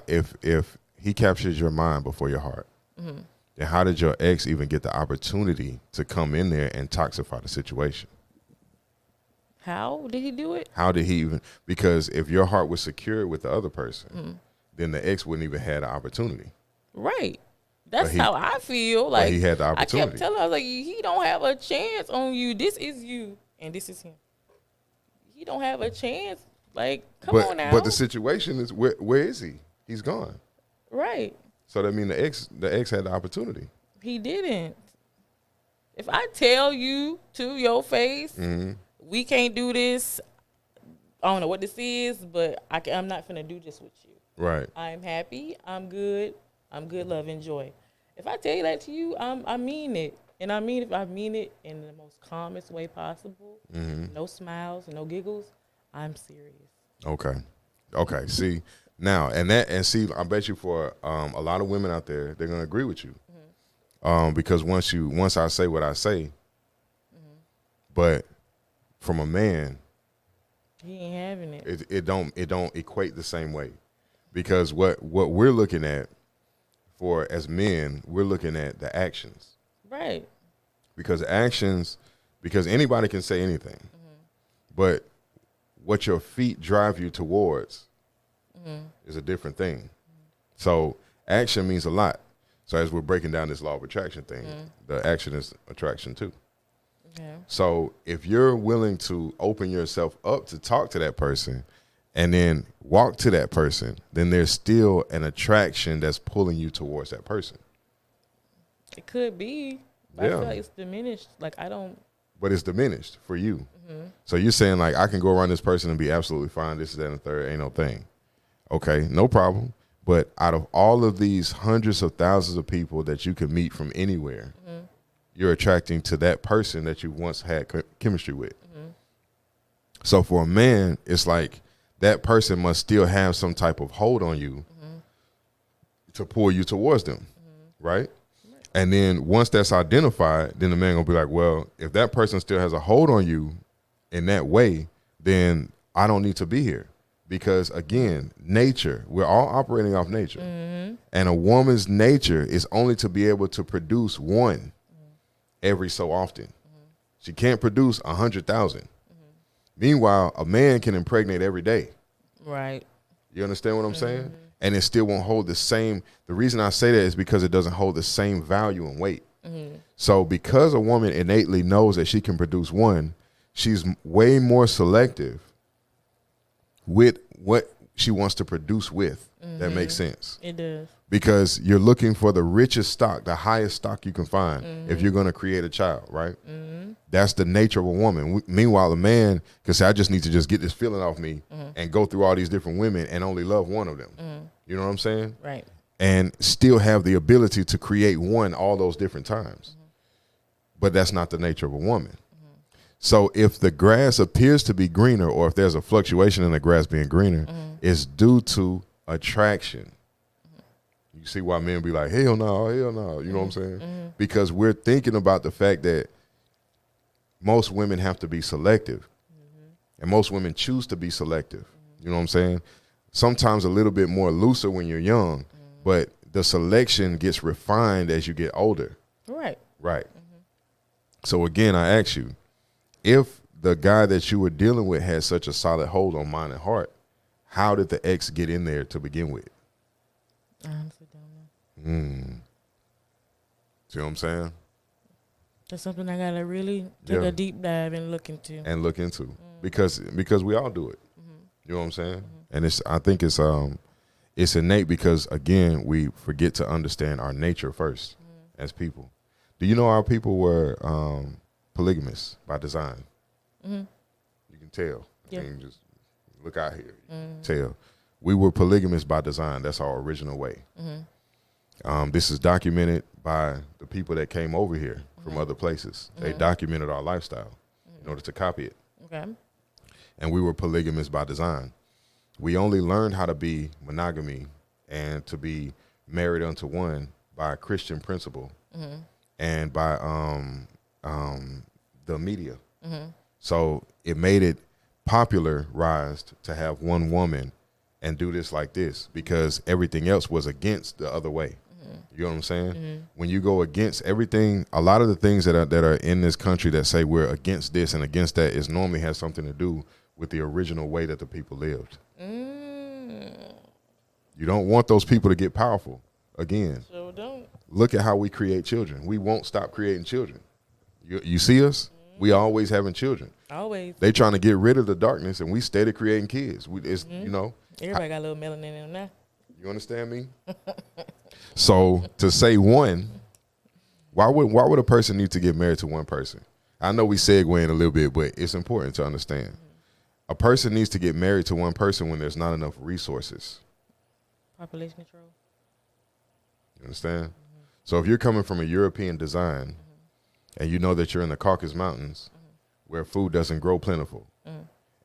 if he captured your mind before your heart, then how did your ex even get the opportunity to come in there and toxify the situation? How did he do it? How did he even? Because if your heart was secure with the other person, then the ex wouldn't even have the opportunity. Right. That's how I feel. Like, he had the opportunity. I kept telling him, I was like, he don't have a chance on you. This is you, and this is him. He don't have a chance. Like, come on now. But the situation is, where is he? He's gone. Right. So that means the ex had the opportunity. He didn't. If I tell you to your face, we can't do this. I don't know what this is, but I'm not finna do this with you. Right. I'm happy. I'm good. I'm good, love, and joy. If I tell you that to you, I mean it. And I mean it in the most calmest way possible. No smiles, no giggles. I'm serious. Okay. See, now, and see, I bet you for a lot of women out there, they're gonna agree with you. Because once I say what I say, but from a man, he ain't having it. It don't equate the same way. Because what we're looking at for as men, we're looking at the actions. Right. Because anybody can say anything. But what your feet drive you towards is a different thing. So action means a lot. So as we're breaking down this law of attraction thing, the action is attraction too. Okay. So if you're willing to open yourself up to talk to that person and then walk to that person, then there's still an attraction that's pulling you towards that person. It could be. But I feel like it's diminished. Like, I don't. But it's diminished for you. So you're saying, like, I can go around this person and be absolutely fine. This, that, and the third. Ain't no thing. Okay, no problem. But out of all of these hundreds of thousands of people that you could meet from anywhere, you're attracting to that person that you once had chemistry with. So for a man, it's like that person must still have some type of hold on you to pull you towards them, right? And then once that's identified, then the man gonna be like, well, if that person still has a hold on you in that way, then I don't need to be here. Because again, nature, we're all operating off nature. And a woman's nature is only to be able to produce one every so often. She can't produce 100,000. Meanwhile, a man can impregnate every day. Right. You understand what I'm saying? And it still won't hold the same. The reason I say that is because it doesn't hold the same value and weight. So because a woman innately knows that she can produce one, she's way more selective with what she wants to produce with. That makes sense. It does. Because you're looking for the richest stock, the highest stock you can find if you're going to create a child, right? That's the nature of a woman. Meanwhile, a man can say, I just need to just get this feeling off me and go through all these different women and only love one of them. You know what I'm saying? Right. And still have the ability to create one all those different times. But that's not the nature of a woman. So if the grass appears to be greener, or if there's a fluctuation in the grass being greener, it's due to attraction. You see why men be like, hell no, hell no. You know what I'm saying? Because we're thinking about the fact that most women have to be selective. And most women choose to be selective. You know what I'm saying? Sometimes a little bit more looser when you're young, but the selection gets refined as you get older. Right. Right. So again, I ask you, if the guy that you were dealing with had such a solid hold on mind and heart, how did the ex get in there to begin with? I honestly don't know. See what I'm saying? That's something I gotta really take a deep dive and look into. Because we all do it. You know what I'm saying? And I think it's innate because again, we forget to understand our nature first as people. Do you know our people were polygamous by design? You can tell. Yeah. I mean, just look out here. You can tell. We were polygamous by design. That's our original way. This is documented by the people that came over here from other places. They documented our lifestyle in order to copy it. Okay. And we were polygamous by design. We only learned how to be monogamy and to be married unto one by Christian principle and by the media. So it made it popularized to have one woman and do this like this because everything else was against the other way. You know what I'm saying? When you go against everything, a lot of the things that are in this country that say we're against this and against that is normally has something to do with the original way that the people lived. You don't want those people to get powerful again. So don't. Look at how we create children. We won't stop creating children. You see us? We always having children. Always. They trying to get rid of the darkness, and we steady creating kids. You know. Everybody got a little melanin in them now. You understand me? So to say one, why would a person need to get married to one person? I know we segue in a little bit, but it's important to understand. A person needs to get married to one person when there's not enough resources. Population control. You understand? So if you're coming from a European design and you know that you're in the Caucasus Mountains where food doesn't grow plentiful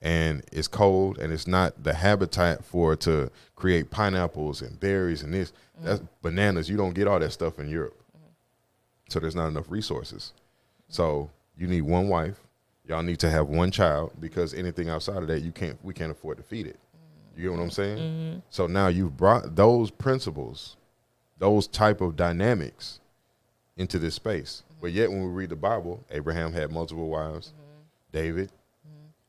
and it's cold and it's not the habitat for it to create pineapples and berries and this, that's bananas. You don't get all that stuff in Europe. So there's not enough resources. So you need one wife. Y'all need to have one child because anything outside of that, we can't afford to feed it. You get what I'm saying? So now you've brought those principles, those type of dynamics into this space. But yet when we read the Bible, Abraham had multiple wives, David,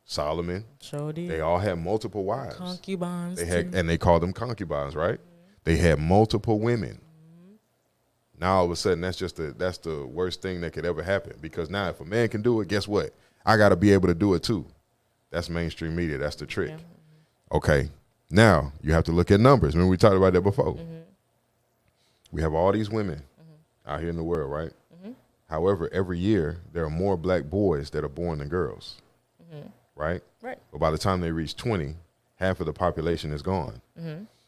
Solomon, Sure did. they all had multiple wives. Concubines. And they called them concubines, right? They had multiple women. Now all of a sudden that's the worst thing that could ever happen because now if a man can do it, guess what? I got to be able to do it too. That's mainstream media. That's the trick. Yeah. Okay. Now you have to look at numbers. Remember we talked about that before. We have all these women out here in the world, right? However, every year there are more black boys that are born than girls, right? Right. But by the time they reach 20, half of the population is gone.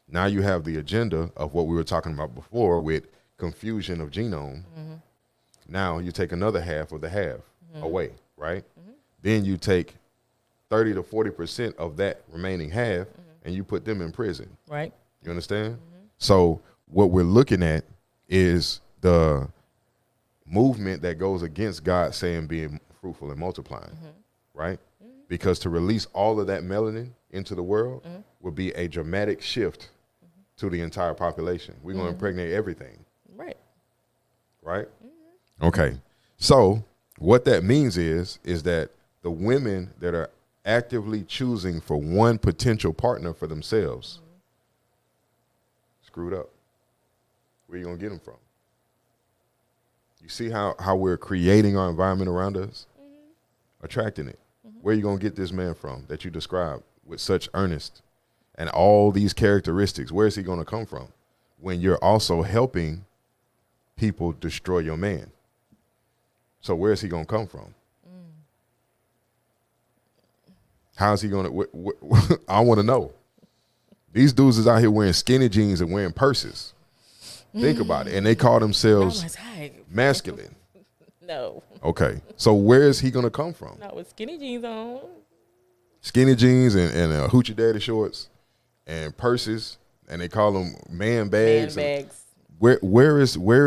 Now you have the agenda of what we were talking about before with confusion of genome. Now you take another half of the half away, right? Then you take 30 to 40% of that remaining half and you put them in prison. Right. You understand? So what we're looking at is the movement that goes against God saying being fruitful and multiplying, right? Because to release all of that melanin into the world would be a dramatic shift to the entire population. We're going to impregnate everything. Right. Right? Okay. So what that means is that the women that are actively choosing for one potential partner for themselves screwed up. Where you going to get them from? You see how we're creating our environment around us? Attracting it. Where you going to get this man from that you described with such earnest and all these characteristics? Where is he going to come from when you're also helping people destroy your man? So where is he going to come from? How is he going to? I want to know. These dudes is out here wearing skinny jeans and wearing purses. Think about it. And they call themselves masculine. No. Okay. So where is he going to come from? Not with skinny jeans on. Skinny jeans and hoochie daddy shorts and purses, and they call them man bags. Man bags. Where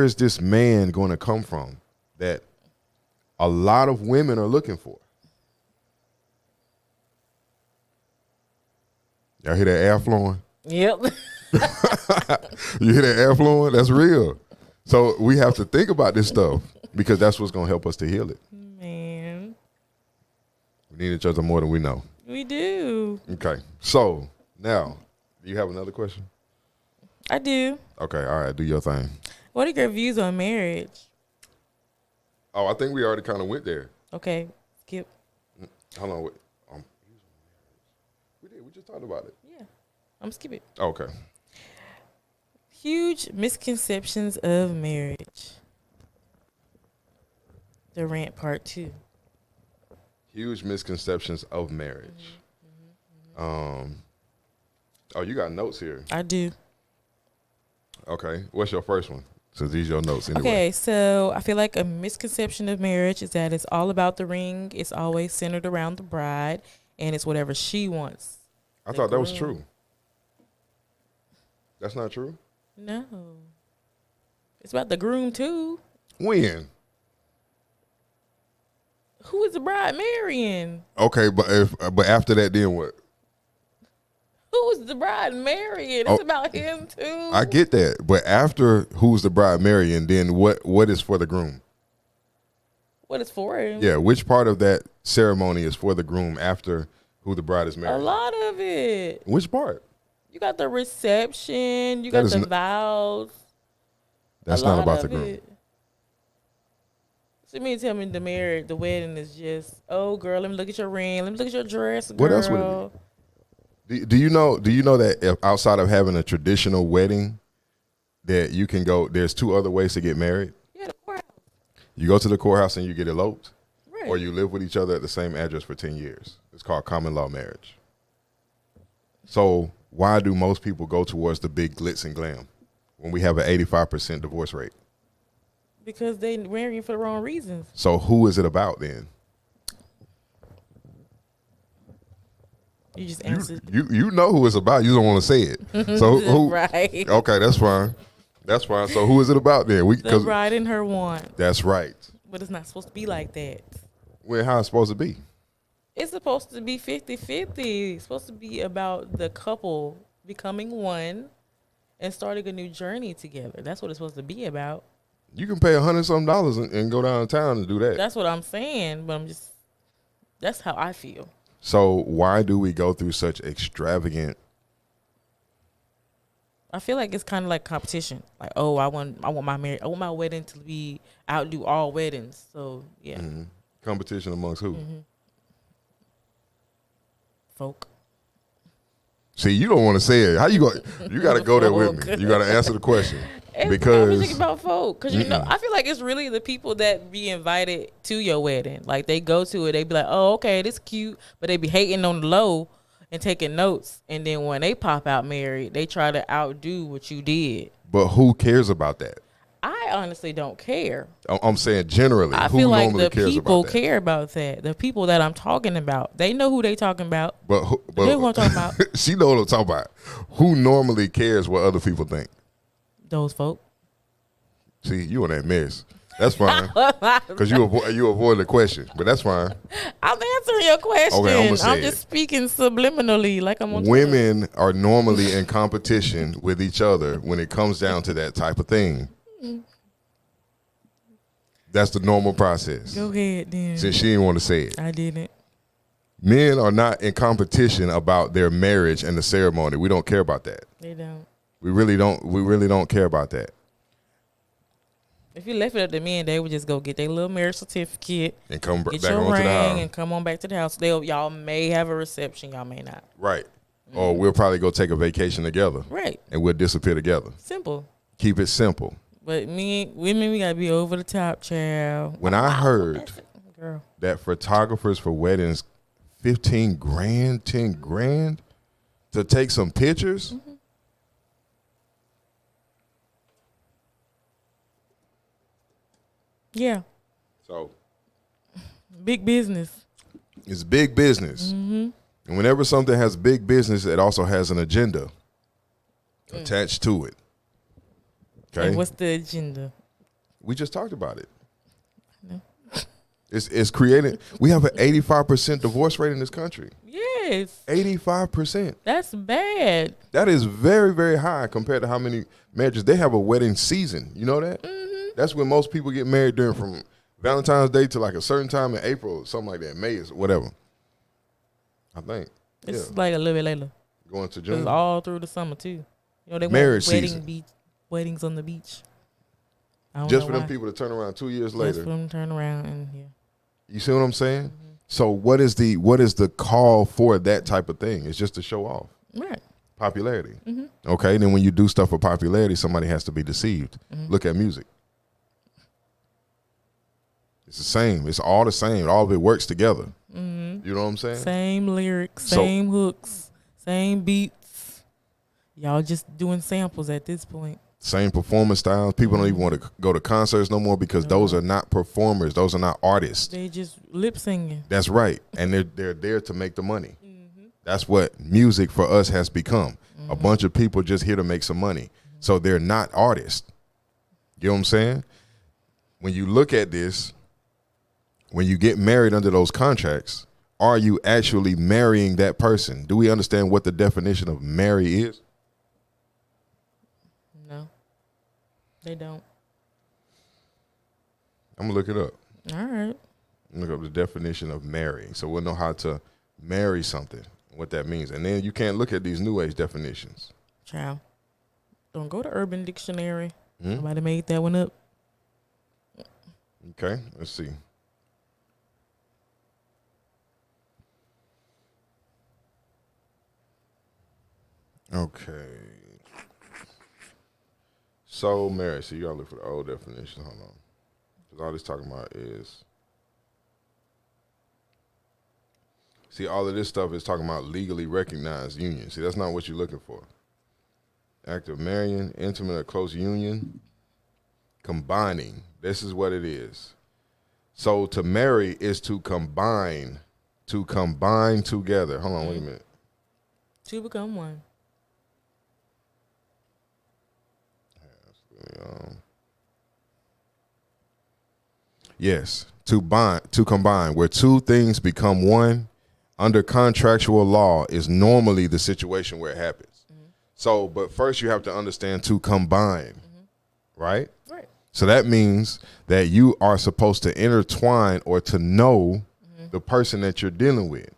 is this man going to come from that a lot of women are looking for? Y'all hear that air flowing? Yep. You hear that air flowing? That's real. So we have to think about this stuff because that's what's going to help us to heal it. Man. We need each other more than we know. We do. Okay. So now, do you have another question? I do. Okay. All right. Do your thing. What are your views on marriage? Oh, I think we already kind of went there. Okay. Skip. Hold on. Wait. We did. We just talked about it. Yeah. I'm skipping. Okay. Huge misconceptions of marriage. The rant part 2. Huge misconceptions of marriage. Oh, you got notes here. I do. Okay. What's your first one? So these your notes anyway. Okay, so I feel like a misconception of marriage is that it's all about the ring. It's always centered around the bride, and it's whatever she wants. I thought that was true. That's not true? No. It's about the groom, too. When? Who is the bride marrying? Okay, but after that, then what? Who is the bride marrying? It's about him, too. I get that. But after who's the bride marrying, then what is for the groom? What is for him? Yeah, which part of that ceremony is for the groom after who the bride is marrying? A lot of it. Which part? You got the reception. You got the vows. That's not about the groom. So you mean tell me the wedding is just, oh girl, let me look at your ring, let me look at your dress, girl. What else would it be? Do you know that if outside of having a traditional wedding, that you can go, there's 2 other ways to get married? Yeah, the courthouse. You go to the courthouse and you get eloped, right. Or you live with each other at the same address for 10 years. It's called common law marriage. So why do most people go towards the big glitz and glam when we have an 85% divorce rate? Because they marrying for the wrong reasons. So who is it about then? You just answered. You know who it's about. You don't want to say it. So who? Right. Okay, that's fine. That's fine. So who is it about then? The bride and her want. That's right. But it's not supposed to be like that. Well, how it's supposed to be? It's supposed to be 50-50. It's supposed to be about the couple becoming one and starting a new journey together. That's what it's supposed to be about. You can pay $100-something and go downtown and do that. That's what I'm saying, but that's how I feel. So why do we go through such extravagant? I feel like it's kind of like competition. Like, oh, I want my wedding to be outdo all weddings. So yeah. Mm-hmm. Competition amongst who? Mm-hmm. Folk. See, you don't want to say it. How you go? You got to go there with me. You got to answer the question. Because I'm thinking about folk, because you know, I feel like it's really the people that be invited to your wedding. Like they go to it, they be like, "Oh, okay, this cute," but they be hating on the low and taking notes, and then when they pop out married, they try to outdo what you did. But who cares about that? I honestly don't care. I'm saying generally. I who feel like normally the cares people about that? care about that. The people that I'm talking about, they know who they talking about. But They know what I'm talking about. she know what I'm talking about. Who normally cares what other people think? Those folk. See, you in that mess. That's fine. Because you avoid the question, but that's fine. I'm answering your question. Okay, I'm just speaking subliminally, like I'm on Women are normally in competition with each other when it comes down to that type of thing. That's the normal process. Go ahead, then. Since she didn't want to say it. I didn't. Men are not in competition about their marriage and the ceremony. We don't care about that. They don't. We really don't care about that. If you left it up to men, they would just go get their little marriage certificate And come get back your onto ring the house. and come on back to the house. Y'all may have a reception, y'all may not. Right. Or we'll probably go take a vacation together. Right. And we'll disappear together. Simple. Keep it simple. But women, we gotta be over the top, child. When I heard Girl. that photographers for weddings, 15 grand, 10 grand to take some pictures. Yeah. So Big business. it's big business. And whenever something has big business, it also has an agenda attached to it. Okay. And what's the agenda? We just talked about it. No. It's creating. We have an 85% divorce rate in this country. Yes. 85%. That's bad. That is very, very high compared to how many marriages. They have a wedding season. You know that? That's when most people get married during, from Valentine's Day to like a certain time in April, something like that, May or whatever. I think. It's like a little bit later. Going to It's June. all through the summer too. You know they Marriage want season. weddings on the beach. I don't Just know for them why. people to turn around 2 years Just later. for them to turn around and You see what I'm saying? So what is the call for that type of thing? It's just to show off right. popularity. Okay, then when you do stuff for popularity, somebody has to be deceived. Look at music. It's the same. It's all the same. All of it works together. You know what I'm saying? Same lyrics, same hooks, same beats. Y'all just doing samples at this point. Same performance styles. People don't even want to go to concerts no more because those are not performers. Those are not artists. They just lip singing. That's right. And they're there to make the money. That's what music for us has become. A bunch of people just here to make some money. So they're not artists. You know what I'm saying? When you look at this, when you get married under those contracts, are you actually marrying that person? Do we understand what the definition of marry is? No, they don't. I'm going to look it up. All right. Look up the definition of marry. So we'll know how to marry something, what that means. And then you can't look at these new age definitions. Child. Don't go to Urban Dictionary. Somebody made that one up. Okay, let's see. Okay. So marriage. So you gotta look for the old definition. Hold on. Because all this talking about is. See, all of this stuff is talking about legally recognized union. See, that's not what you're looking for. Act of marrying, intimate or close union, combining. This is what it is. So to marry is to combine together. Hold on, wait a minute. Two become one. Yes, to combine, where two things become one under contractual law is normally the situation where it happens. So, but first you have to understand to combine, right? Right. So that means that you are supposed to intertwine or to know the person that you're dealing with.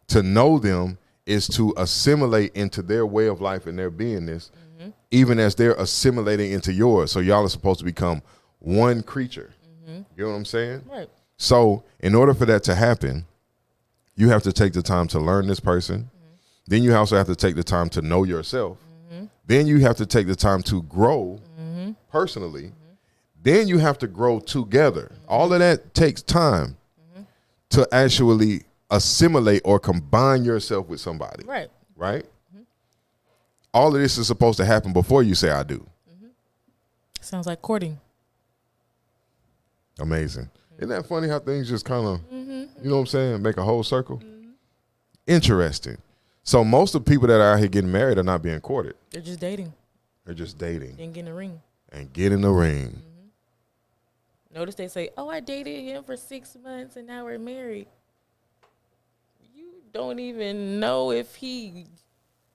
To know them is to assimilate into their way of life and their beingness, even as they're assimilating into yours. So y'all are supposed to become one creature. You know what I'm saying? Right. So in order for that to happen, you have to take the time to learn this person. Then you also have to take the time to know yourself. Then you have to take the time to grow personally. Then you have to grow together. All of that takes time to actually assimilate or combine yourself with somebody. Right. Right? All of this is supposed to happen before you say I do. Sounds like courting. Amazing. Isn't that funny how things just kind of, you know what I'm saying, make a whole circle? Interesting. So most of the people that are out here getting married are not being courted. They're just dating. They're just dating. Then get in the ring. And get in the ring. Notice they say, oh, I dated him for 6 months and now we're married. You don't even know if he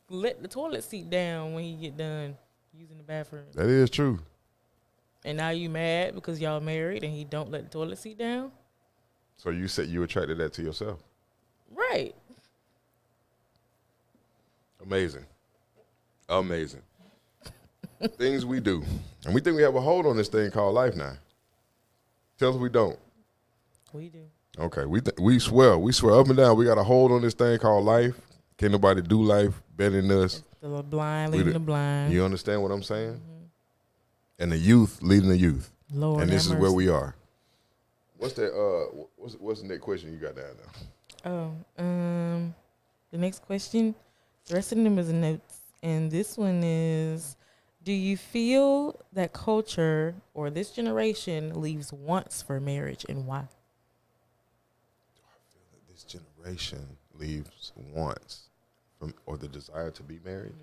let the toilet seat down when he get done using the bathroom. That is true. And now you mad because y'all married and he don't let the toilet seat down? So you said you attracted that to yourself. Right. Amazing. Amazing. Things we do. And we think we have a hold on this thing called life now. Tell us we don't. We do. Okay. We swear up and down we got a hold on this thing called life. Can't nobody do life better than us. The blind leading the blind. You understand what I'm saying? And the youth leading the youth. Lord, and this is mercy. where we are. What's that? What's the next question you got down there? Oh, the next question. The rest of them is notes, and this one is: do you feel that culture or this generation leaves wants for marriage, and why? Do I feel that this generation leaves wants from or the desire to be married?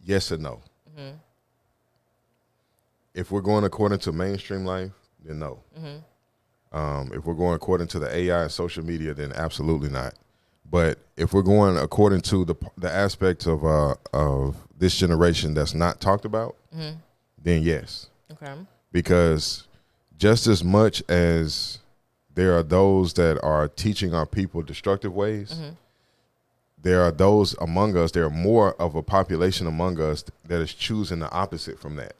Yes and no. If we're going according to mainstream life, then no. If we're going according to the AI and social media, then absolutely not. But if we're going according to the aspects of this generation that's not talked about, then yes. Okay. Because just as much as there are those that are teaching our people destructive ways, there are those among us, there are more of a population among us that is choosing the opposite from that.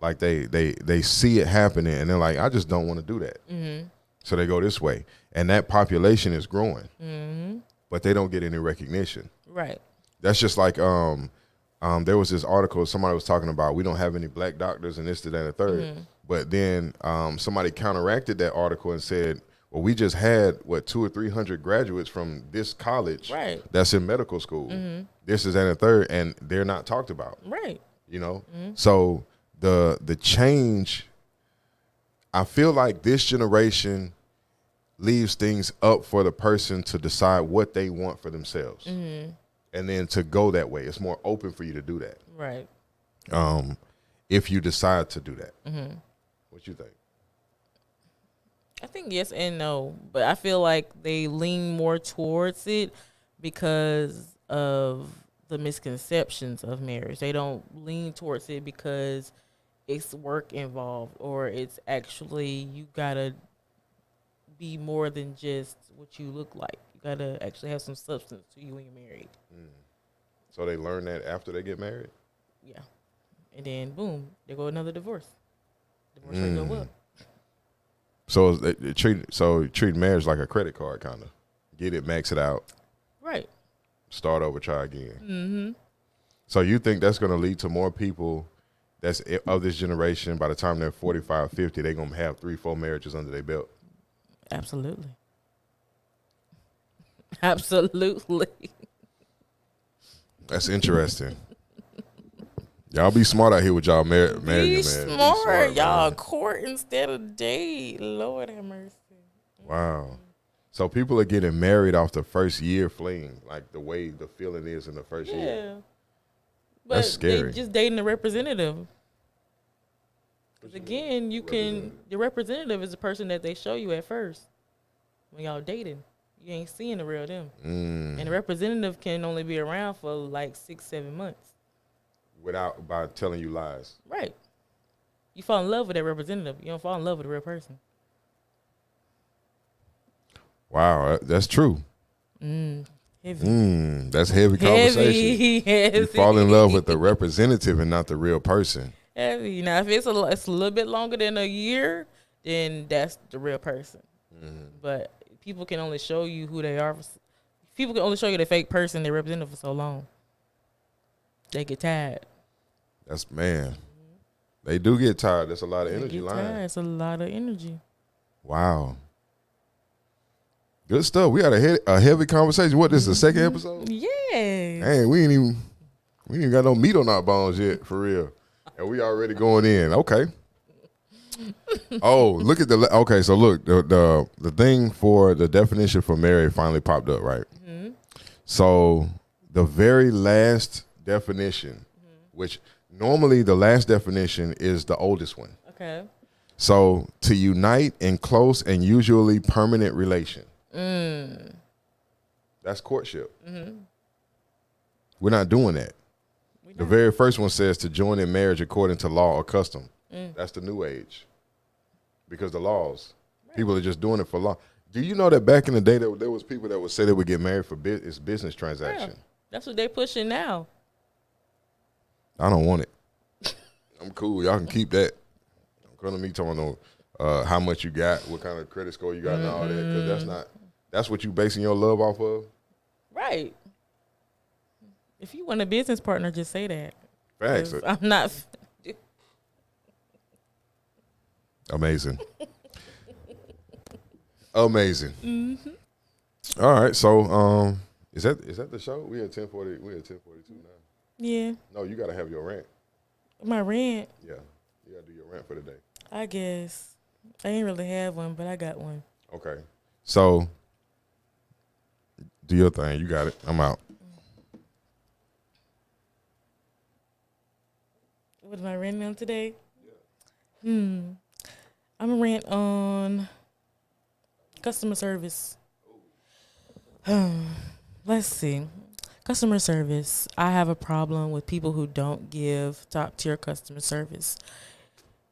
Like they see it happening and they're like, I just don't want to do that. So they go this way. And that population is growing, but they don't get any recognition. Right. That's just like, there was this article somebody was talking about, we don't have any black doctors and this, that, and the third. But then somebody counteracted that article and said, well, we just had 200 or 300 graduates from this college that's in medical school. This is and the third, and they're not talked about. Right. You know, so the change. I feel like this generation leaves things up for the person to decide what they want for themselves, and then to go that way. It's more open for you to do that. Right. If you decide to do that, what you think? I think yes and no, but I feel like they lean more towards it because of the misconceptions of marriage. They don't lean towards it because it's work involved or it's actually you gotta be more than just what you look like. You gotta actually have some substance to you when you're married. So they learn that after they get married? Yeah. And then boom, there go another divorce. Divorce rate go up. So they treat marriage like a credit card, kind of. Get it, max it out. Right. Start over, try again. So you think that's going to lead to more people that's of this generation, by the time they're 45, 50, they're going to have 3-4 marriages under their belt? Absolutely. Absolutely. That's interesting. Y'all be smart out here with y'all married man. Be smart. Y'all man. court instead of date. Lord have mercy. Wow. So people are getting married off the first year fling, like the way the feeling is in the first year. Yeah. But that's scary. they just dating a representative. Because again, the representative is the person that they show you at first. When y'all dating, you ain't seeing the real them. And the representative can only be around for like 6-7 months. By telling you lies. Right. You fall in love with that representative. You don't fall in love with a real person. Wow, that's true. Heavy. That's heavy conversation. Heavy. You fall in love with the representative and not the real person. Heavy. Now, if it's a little bit longer than a year, then that's the real person. But people can only show you who they are. People can only show you the fake person they represent for so long. They get tired. They do get tired. That's a lot of energy lying. It's a lot of energy. Wow. Good stuff. We had a heavy conversation. What, this is the second episode? Yeah. Hey, we ain't even got no meat on our bones yet, for real. And we already going in. Okay. Oh, look at okay, so look, the thing for the definition for married finally popped up, right? Mm-hmm. So the very last definition, which normally the last definition is the oldest one. Okay. So to unite in close and usually permanent relation. That's courtship. Mm-hmm. We're not doing that. The very first one says to join in marriage according to law or custom. That's the new age. Because the laws, people are just doing it for law. Do you know that back in the day there was people that would say they would get married for business transaction? Yeah, that's what they pushing now. I don't want it. I'm cool. Y'all can keep that. Don't come to me talking about how much you got, what kind of credit score you got, and all that. Because that's what you basing your love off of. Right. If you want a business partner, just say that. Facts. I'm not. Amazing. Amazing. Mm-hmm. All right, so is that the show? We at 10:40. We at 10:42 now. Yeah. No, you gotta have your rant. My rant. Yeah, you gotta do your rant for the day. I guess I ain't really have one, but I got one. Okay, so do your thing. You got it. I'm out. What am I ranting on today? Yeah. I'm gonna rant on customer service. Let's see. Customer service. I have a problem with people who don't give top tier customer service.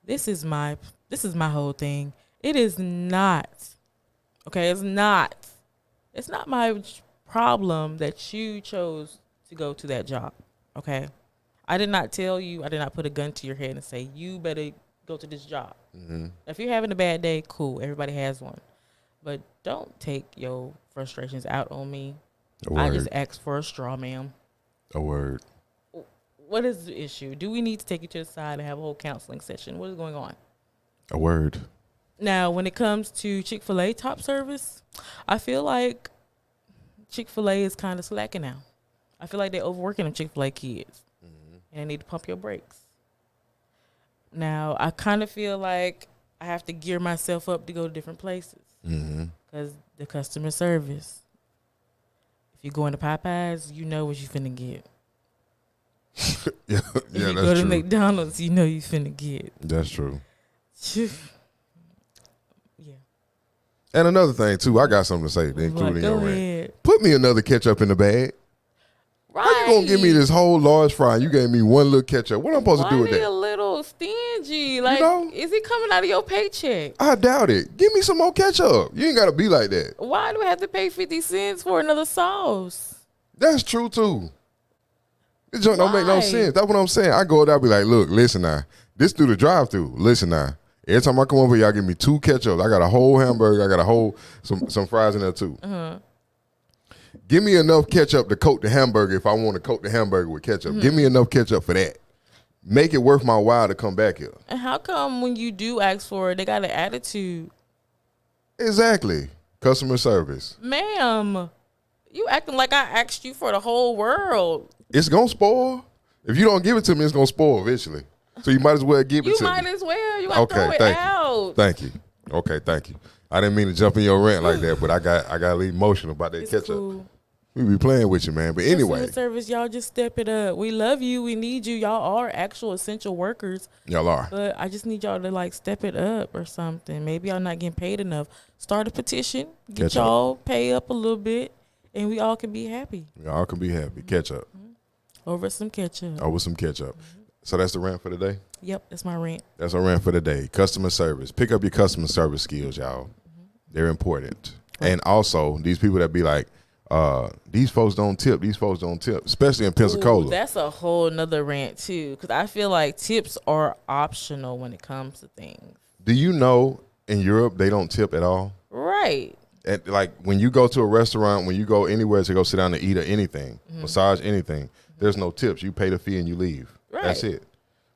This is my whole thing. It is not. Okay, it's not. It's not my problem that you chose to go to that job. Okay? I did not tell you, I did not put a gun to your head and say, you better go to this job. Mm-hmm. If you're having a bad day, cool. Everybody has one. But don't take your frustrations out on me. I just asked for a straw, ma'am. A word. What is the issue? Do we need to take you to the side and have a whole counseling session? What is going on? A word. Now, when it comes to Chick-fil-A top service, I feel like Chick-fil-A is kind of slacking now. I feel like they're overworking them Chick-fil-A kids. Mm-hmm. And they need to pump your brakes. Now, I kind of feel like I have to gear myself up to go to different places. Because the customer service. If you go into Popeyes, you know what you finna get. yeah, if you go to McDonald's, you know you finna get. That's true. Yeah. And another thing, too, I got something to say, including your rant. Put me another ketchup in the bag. Right. How you gonna give me this whole large fry and you gave me one little ketchup? What am I supposed to do with that? A little stingy. Like, is it coming out of your paycheck? I doubt it. Give me some more ketchup. You ain't gotta be like that. Why do I have to pay 50 cents for another sauce? That's true too. This joint don't make no sense. That's what I'm saying. I go there, I be like, look, listen now. This through the drive-thru. Listen now. Every time I come over, y'all give me 2 ketchups. I got a whole hamburger. I got a whole some fries in there too. Uh-huh. Give me enough ketchup to coat the hamburger if I want to coat the hamburger with ketchup. Mm-hmm. Give me enough ketchup for that. Make it worth my while to come back here. And how come when you do ask for it, they got an attitude? Exactly. Customer service. Ma'am, you acting like I asked you for the whole world. It's going to spoil. If you don't give it to me, it's going to spoil eventually. So you might as well give it to me. You might as well. You got to throw it out. Thank you. Okay, thank you. I didn't mean to jump in your rant like that, but I got a little emotional about that ketchup. Cool. We be playing with you, man. But anyway. Customer service, y'all just step it up. We love you. We need you. Y'all are actual essential workers. Y'all are. But I just need y'all to, like, step it up or something. Maybe y'all not getting paid enough. Start a petition. Get y'all pay up a little bit, and we all can be happy. We all can be happy. Ketchup. Mm-hmm. Over some ketchup. Over some ketchup. Mm-hmm. So that's the rant for the day? Yep, that's my rant. That's our rant for the day. Customer service. Pick up your customer service skills, y'all. Mm-hmm. They're important. Right. And also, these people that be like, these folks don't tip. These folks don't tip, especially in Pensacola. Ooh, that's a whole nother rant, too, because I feel like tips are optional when it comes to things. Do you know in Europe they don't tip at all? Right. Like when you go to a restaurant, when you go anywhere to go sit down and eat or anything, massage anything, there's no tips. You pay the fee and you leave. Right. That's it.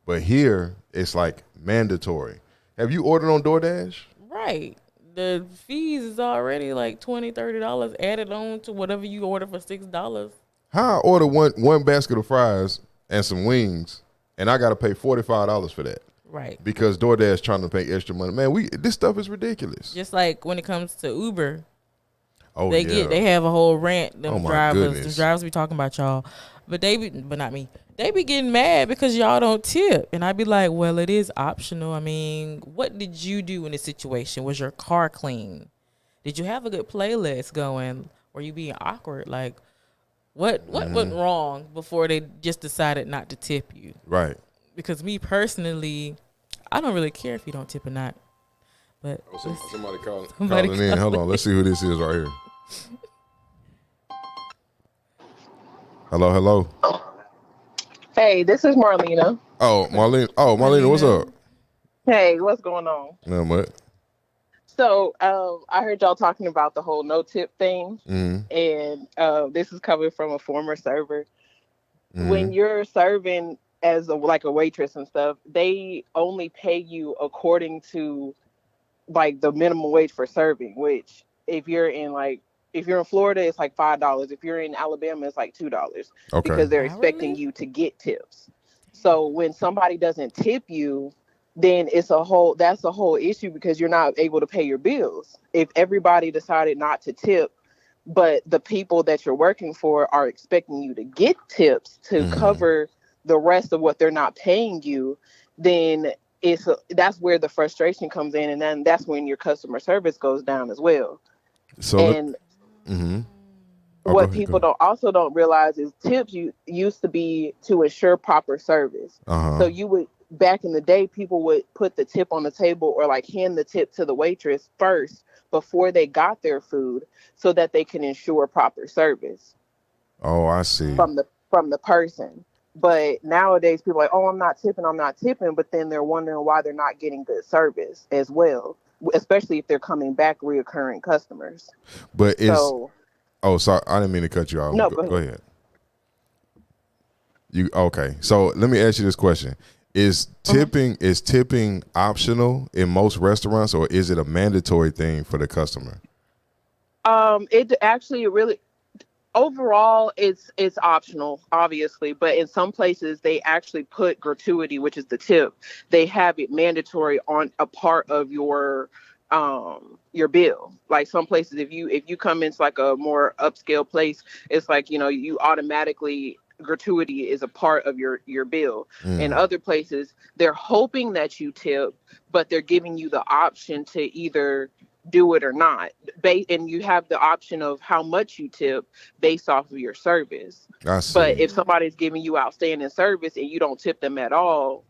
But here, it's like mandatory. Have you ordered on DoorDash? Right. the fees is already like $20-$30 added on to whatever you order for $6. How I order one basket of fries and some wings, and I got to pay $45 for that Right. because DoorDash trying to pay extra money. Man, this stuff is ridiculous. Just like when it comes to Uber, Oh they have a whole rant. Oh, my Them goodness. drivers be talking about y'all, but not me. They be getting mad because y'all don't tip, and I be like, well, it is optional. I mean, what did you do in this situation? Was your car clean? Did you have a good playlist going? Were you being awkward? Like, what went wrong before they just decided not to tip you? Right. Because me personally, I don't really care if you don't tip or not. But Somebody calling Somebody in. Hold on. Let's see who this is right here. Hello. Hey, this is Marlena. Oh, Marlene. Oh, Marlena, what's up? Hey, what's going on? No, what? So, I heard y'all talking about the whole no tip thing, Mm-hmm. and this is coming from a former server. Mm-hmm. When you're serving as a waitress and stuff, they only pay you according to like the minimum wage for serving. Which, if you're in Florida, it's like $5. If you're in Alabama, it's like $2. Okay. Because they're Hourly? expecting you to get tips. So when somebody doesn't tip you, then that's a whole issue because you're not able to pay your bills. If everybody decided not to tip, but the people that you're working for are expecting you to get tips to cover the rest of what they're not paying you, then that's where the frustration comes in, and then that's when your customer service goes down as well. So what people don't realize is tips used to be to ensure proper service. So you would, back in the day, people would put the tip on the table or like hand the tip to the waitress first before they got their food so that they can ensure proper service. Oh, I see. From the person. But nowadays people are like, oh, I'm not tipping, but then they're wondering why they're not getting good service as well, especially if they're coming back reoccurring customers. But sorry, I didn't mean to cut you off. No, go ahead. Okay? So let me ask you this question: Is tipping optional in most restaurants, or is it a mandatory thing for the customer? It actually really. Overall, it's optional, obviously, but in some places they actually put gratuity, which is the tip. They have it mandatory on a part of your bill. Like some places, if you come into like a more upscale place, it's like, you automatically, gratuity is a part of your bill. In other places, they're hoping that you tip, but they're giving you the option to either do it or not, and you have the option of how much you tip based off of your service. But if somebody's giving you outstanding service and you don't tip them at all,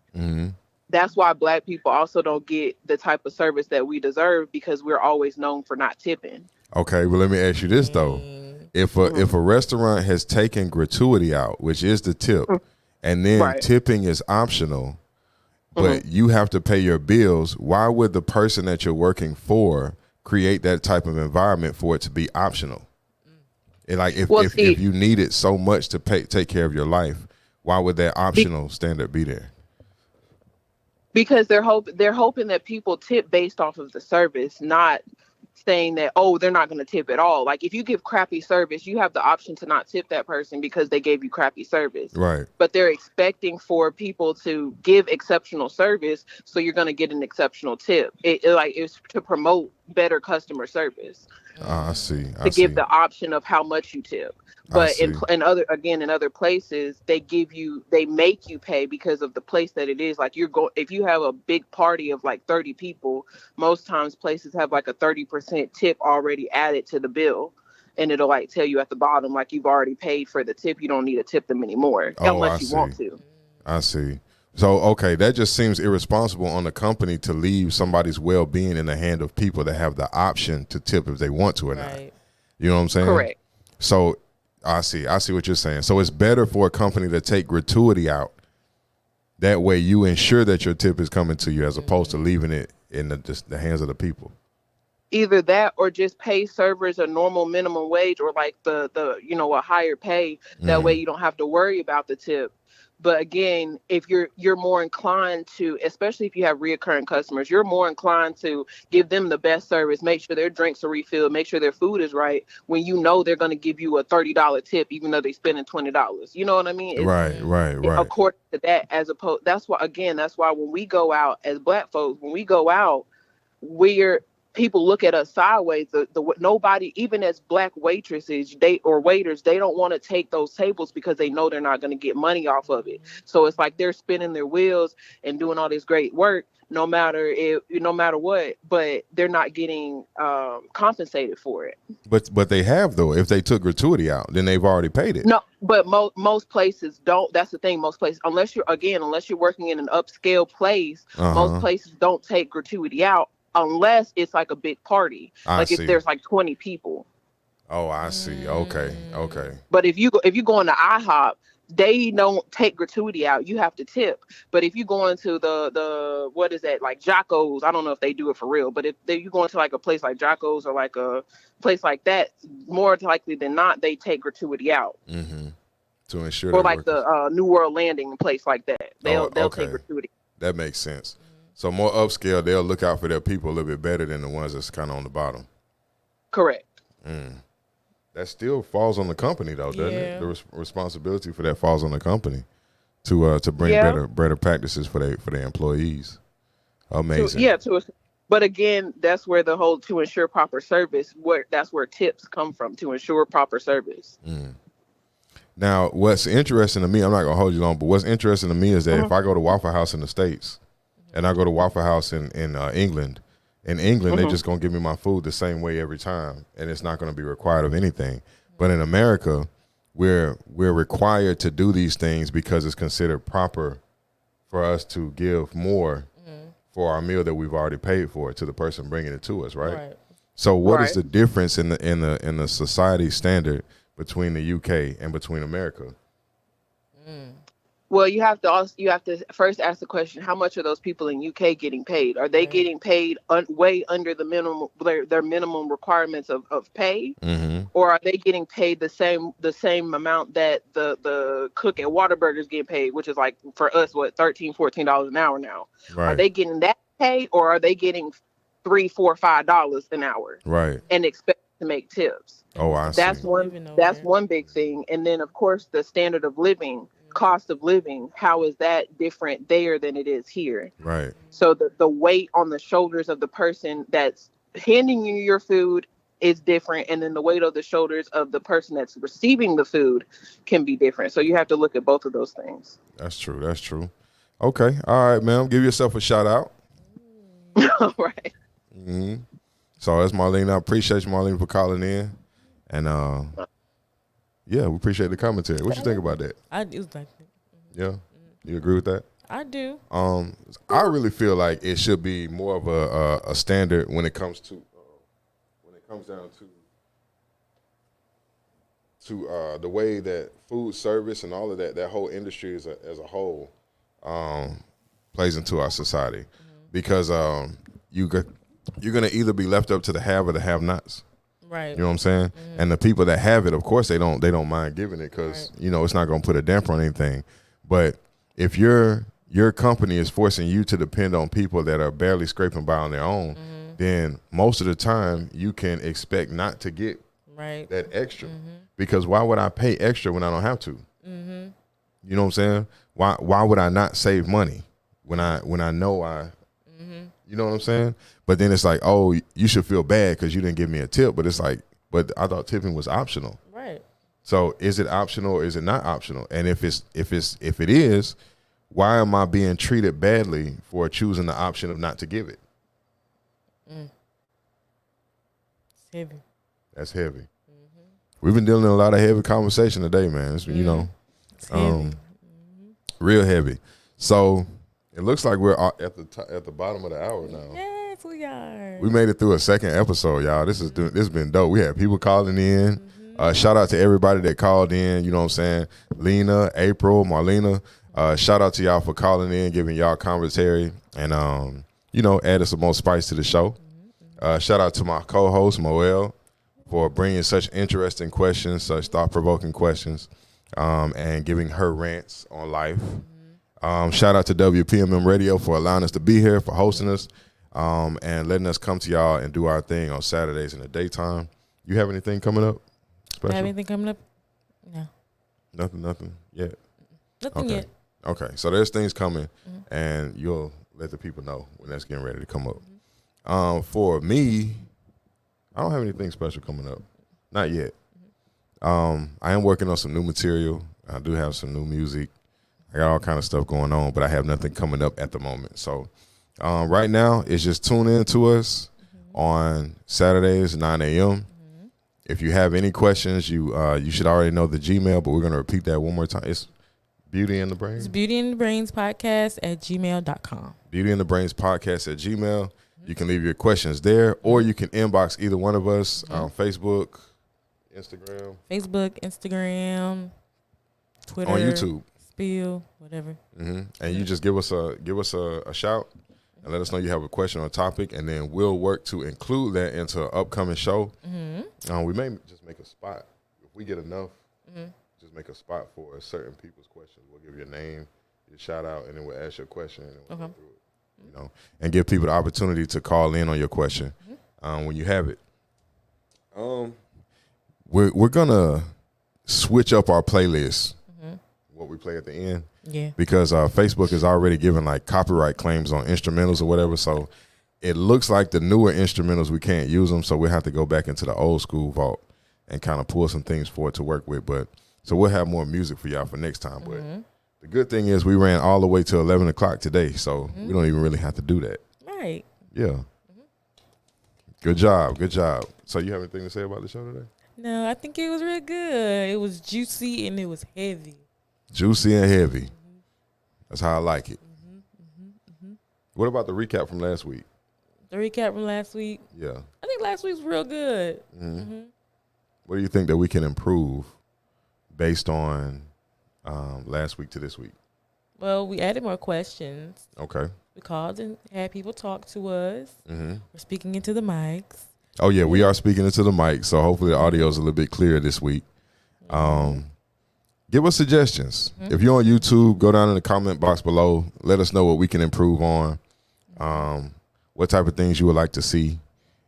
that's why Black people also don't get the type of service that we deserve, because we're always known for not tipping. Okay, well, let me ask you this though: if a restaurant has taken gratuity out, which is the tip, and then tipping is optional, but you have to pay your bills, why would the person that you're working for create that type of environment for it to be optional? And like if you need it so much to take care of your life, why would that optional standard be there? Because they're hoping that people tip based off of the service, not saying that, oh, they're not going to tip at all. Like if you give crappy service, you have the option to not tip that person because they gave you crappy service. Right. But they're expecting for people to give exceptional service, so you're going to get an exceptional tip. It's to promote better customer service. I see. To give the option of how much you tip. But in other places, they make you pay because of the place that it is. Like if you have a big party of like 30 people, most times places have like a 30% tip already added to the bill. And it'll like tell you at the bottom, like you've already paid for the tip. You don't need to tip them anymore unless you want to. I see. So, okay, that just seems irresponsible on the company to leave somebody's well-being in the hand of people that have the option to tip if they want to or not. You know what I'm saying? Correct. So I see what you're saying. So it's better for a company to take gratuity out. That way you ensure that your tip is coming to you as opposed to leaving it in the hands of the people. Either that or just pay servers a normal minimum wage, or like the a higher pay. That way you don't have to worry about the tip. But again, if you're more inclined to, especially if you have reoccurring customers, you're more inclined to give them the best service, make sure their drinks are refilled, make sure their food is right, when you know they're going to give you a $30 tip, even though they're spending $20. You know what I mean? Right. According to that, as opposed, that's why when we go out as Black folks, when we go out, people look at us sideways. Nobody, even as Black waitresses, waiters, they don't want to take those tables because they know they're not going to get money off of it. So it's like they're spinning their wheels and doing all this great work, no matter what, but they're not getting compensated for it. But they have, though. If they took gratuity out, then they've already paid it. No, but most places don't. That's the thing. Most places, unless you're working in an upscale place, most places don't take gratuity out. Unless it's like a big party, if there's like 20 people. Oh, I see. Okay. But if you go into IHOP, they don't take gratuity out. You have to tip. But if you go into the what is that, like Jocko's, I don't know if they do it for real, but if you go into like a place like Jocko's or like a place like that, more likely than not, they take gratuity out. To ensure. Or like the New World Landing, place like that, they'll take gratuity. That makes sense. So more upscale, they'll look out for their people a little bit better than the ones that's kind of on the bottom. Correct. That still falls on the company, though, doesn't it? The responsibility for that falls on the company to bring better practices for their employees. Amazing. But again, that's where the whole to ensure proper service. That's where tips come from, to ensure proper service. Now, what's interesting to me, I'm not gonna hold you long, but what's interesting to me is that if I go to Waffle House in the States. And I go to Waffle House in England. In England, they're just going to give me my food the same way every time, and it's not going to be required of anything. But in America, we're required to do these things because it's considered proper for us to give more for our meal that we've already paid for to the person bringing it to us, right? So what is the difference in the society standard between the UK and between America? Well, you have to first ask the question: how much are those people in UK getting paid? Are they getting paid way under the minimum, their minimum requirements of pay, or are they getting paid the same amount that the cook at Whataburger's getting paid, which is like for us $13-14 an hour now? Are they getting that pay, or are they getting $3, $4, $5 an hour? And expect to make tips. Oh, I see. That's one big thing, and then of course the standard of living. Cost of living, how is that different there than it is here? So the weight on the shoulders of the person that's handing you your food is different, and then the weight of the shoulders of the person that's receiving the food can be different. So you have to look at both of those things. That's true. Okay. All right, ma'am. Give yourself a shout out. All right. So that's Marlene. I appreciate you, Marlene, for calling in. And yeah, we appreciate the commentary. What you think about that? I do think it. Yeah, you agree with that? I do. I really feel like it should be more of a standard when it comes to down to the way that food service and all of that whole industry as a whole plays into our society, because you're gonna either be left up to the have or the have-nots. Right. You know what I'm saying? And the people that have it, of course, they don't mind giving it because, it's not going to put a damper on anything. But if your company is forcing you to depend on people that are barely scraping by on their own, then most of the time you can expect not to get that extra. Because why would I pay extra when I don't have to? You know what I'm saying? Why would I not save money when I know I you know what I'm saying? But then it's like, oh, you should feel bad because you didn't give me a tip. But it's like, but I thought tipping was optional. Right. So is it optional or is it not optional? And if it is, why am I being treated badly for choosing the option of not to give it? It's heavy. That's heavy. We've been dealing with a lot of heavy conversation today, man. It's, it's heavy. Real heavy. So it looks like we're at the bottom of the hour now. Yes, we are. We made it through a second episode, y'all. This has been dope. We had people calling in. Shout out to everybody that called in. You know what I'm saying? Lena, April, Marlena. Shout out to y'all for calling in, giving y'all commentary, and adding some more spice to the show. Shout out to my co-host, Moel, for bringing such interesting questions, such thought-provoking questions, and giving her rants on life. Shout out to WPMM Radio for allowing us to be here, for hosting us, and letting us come to y'all and do our thing on Saturdays in the daytime. You have anything coming up special? Have anything coming up? No. Nothing yet? Nothing yet. Okay, so there's things coming, and you'll let the people know when that's getting ready to come up. For me, I don't have anything special coming up. Not yet. I am working on some new material. I do have some new music. I got all kind of stuff going on, but I have nothing coming up at the moment. So right now, it's just tune in to us on Saturdays, 9 a.m. If you have any questions, you should already know the Gmail, but we're going to repeat that one more time. It's Beauty in the Brain. It's Beauty in the Brains podcast at gmail.com. Beauty in the Brains podcast at Gmail. You can leave your questions there, or you can inbox either one of us on Facebook, Instagram, Twitter, on YouTube, Spill, whatever. And you just give us a shout and let us know you have a question or a topic, and then we'll work to include that into an upcoming show. We may just make a spot if we get enough. Just make a spot for certain people's questions. We'll give you a name, your shout out, and then we'll ask your question, and we'll go through it. And give people the opportunity to call in on your question when you have it. We're gonna switch up our playlist, what we play at the end, because Facebook is already giving like copyright claims on instrumentals or whatever. So it looks like the newer instrumentals we can't use them, so we'll have to go back into the old school vault and kind of pull some things for it to work with. But so we'll have more music for y'all for next time. But the good thing is we ran all the way to 11 o'clock today, so we don't even really have to do that. Right. Yeah. Good job. So you have anything to say about the show today? No, I think it was real good. It was juicy and it was heavy. Juicy and heavy. That's how I like it. What about the recap from last week? The recap from last week? Yeah. I think last week was real good. What do you think that we can improve based on last week to this week? Well, we added more questions. Okay. We called and had people talk to us. We're speaking into the mics. Oh, yeah, we are speaking into the mic, so hopefully the audio is a little bit clearer this week. Give us suggestions. If you're on YouTube, go down in the comment box below. Let us know what we can improve on, what type of things you would like to see.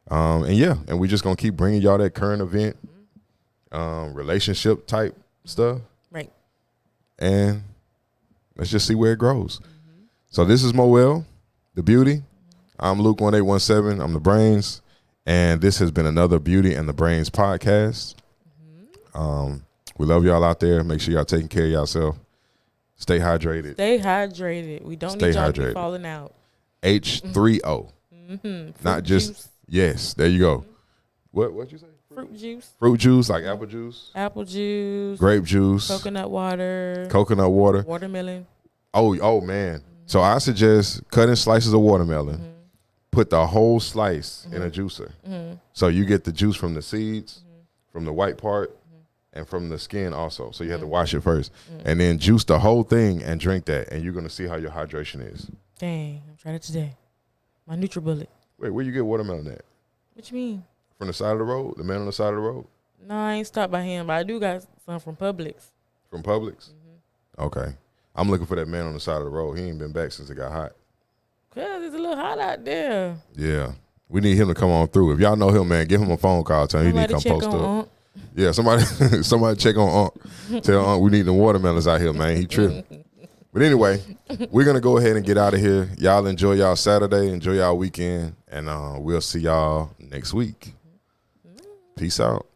And we're just going to keep bringing y'all that current event, relationship type stuff. Right. And let's just see where it grows. So this is Moel, the Beauty. I'm Luke 1817. I'm the Brains. And this has been another Beauty and the Brains podcast. We love y'all out there. Make sure y'all taking care of yourself. Stay hydrated. We don't need y'all to be falling out. H3O. Not just juice. Yes, there you go. What you say? Fruit juice. Fruit juice, like apple juice. Apple juice. Grape juice. Coconut water. Watermelon. Oh man. So I suggest cutting slices of watermelon. Put the whole slice in a juicer. So you get the juice from the seeds, from the white part, and from the skin also. So you have to wash it first. And then juice the whole thing and drink that. And you're going to see how your hydration is. Dang, I'm trying it today. My NutriBullet. Wait, where you get watermelon at? What you mean? From the side of the road? The man on the side of the road? No, I ain't stopped by him, but I do got some from Publix. From Publix? Okay. I'm looking for that man on the side of the road. He ain't been back since it got hot. Cause it's a little hot out there. Yeah. We need him to come on through. If y'all know him, man, give him a phone call. Tell him he need to come post up. Aunt. Yeah, somebody check on Aunt. Tell Aunt we need the watermelons out here, man. He tripping. But anyway, we're going to go ahead and get out of here. Y'all enjoy y'all Saturday. Enjoy y'all weekend. And we'll see y'all next week. Peace out.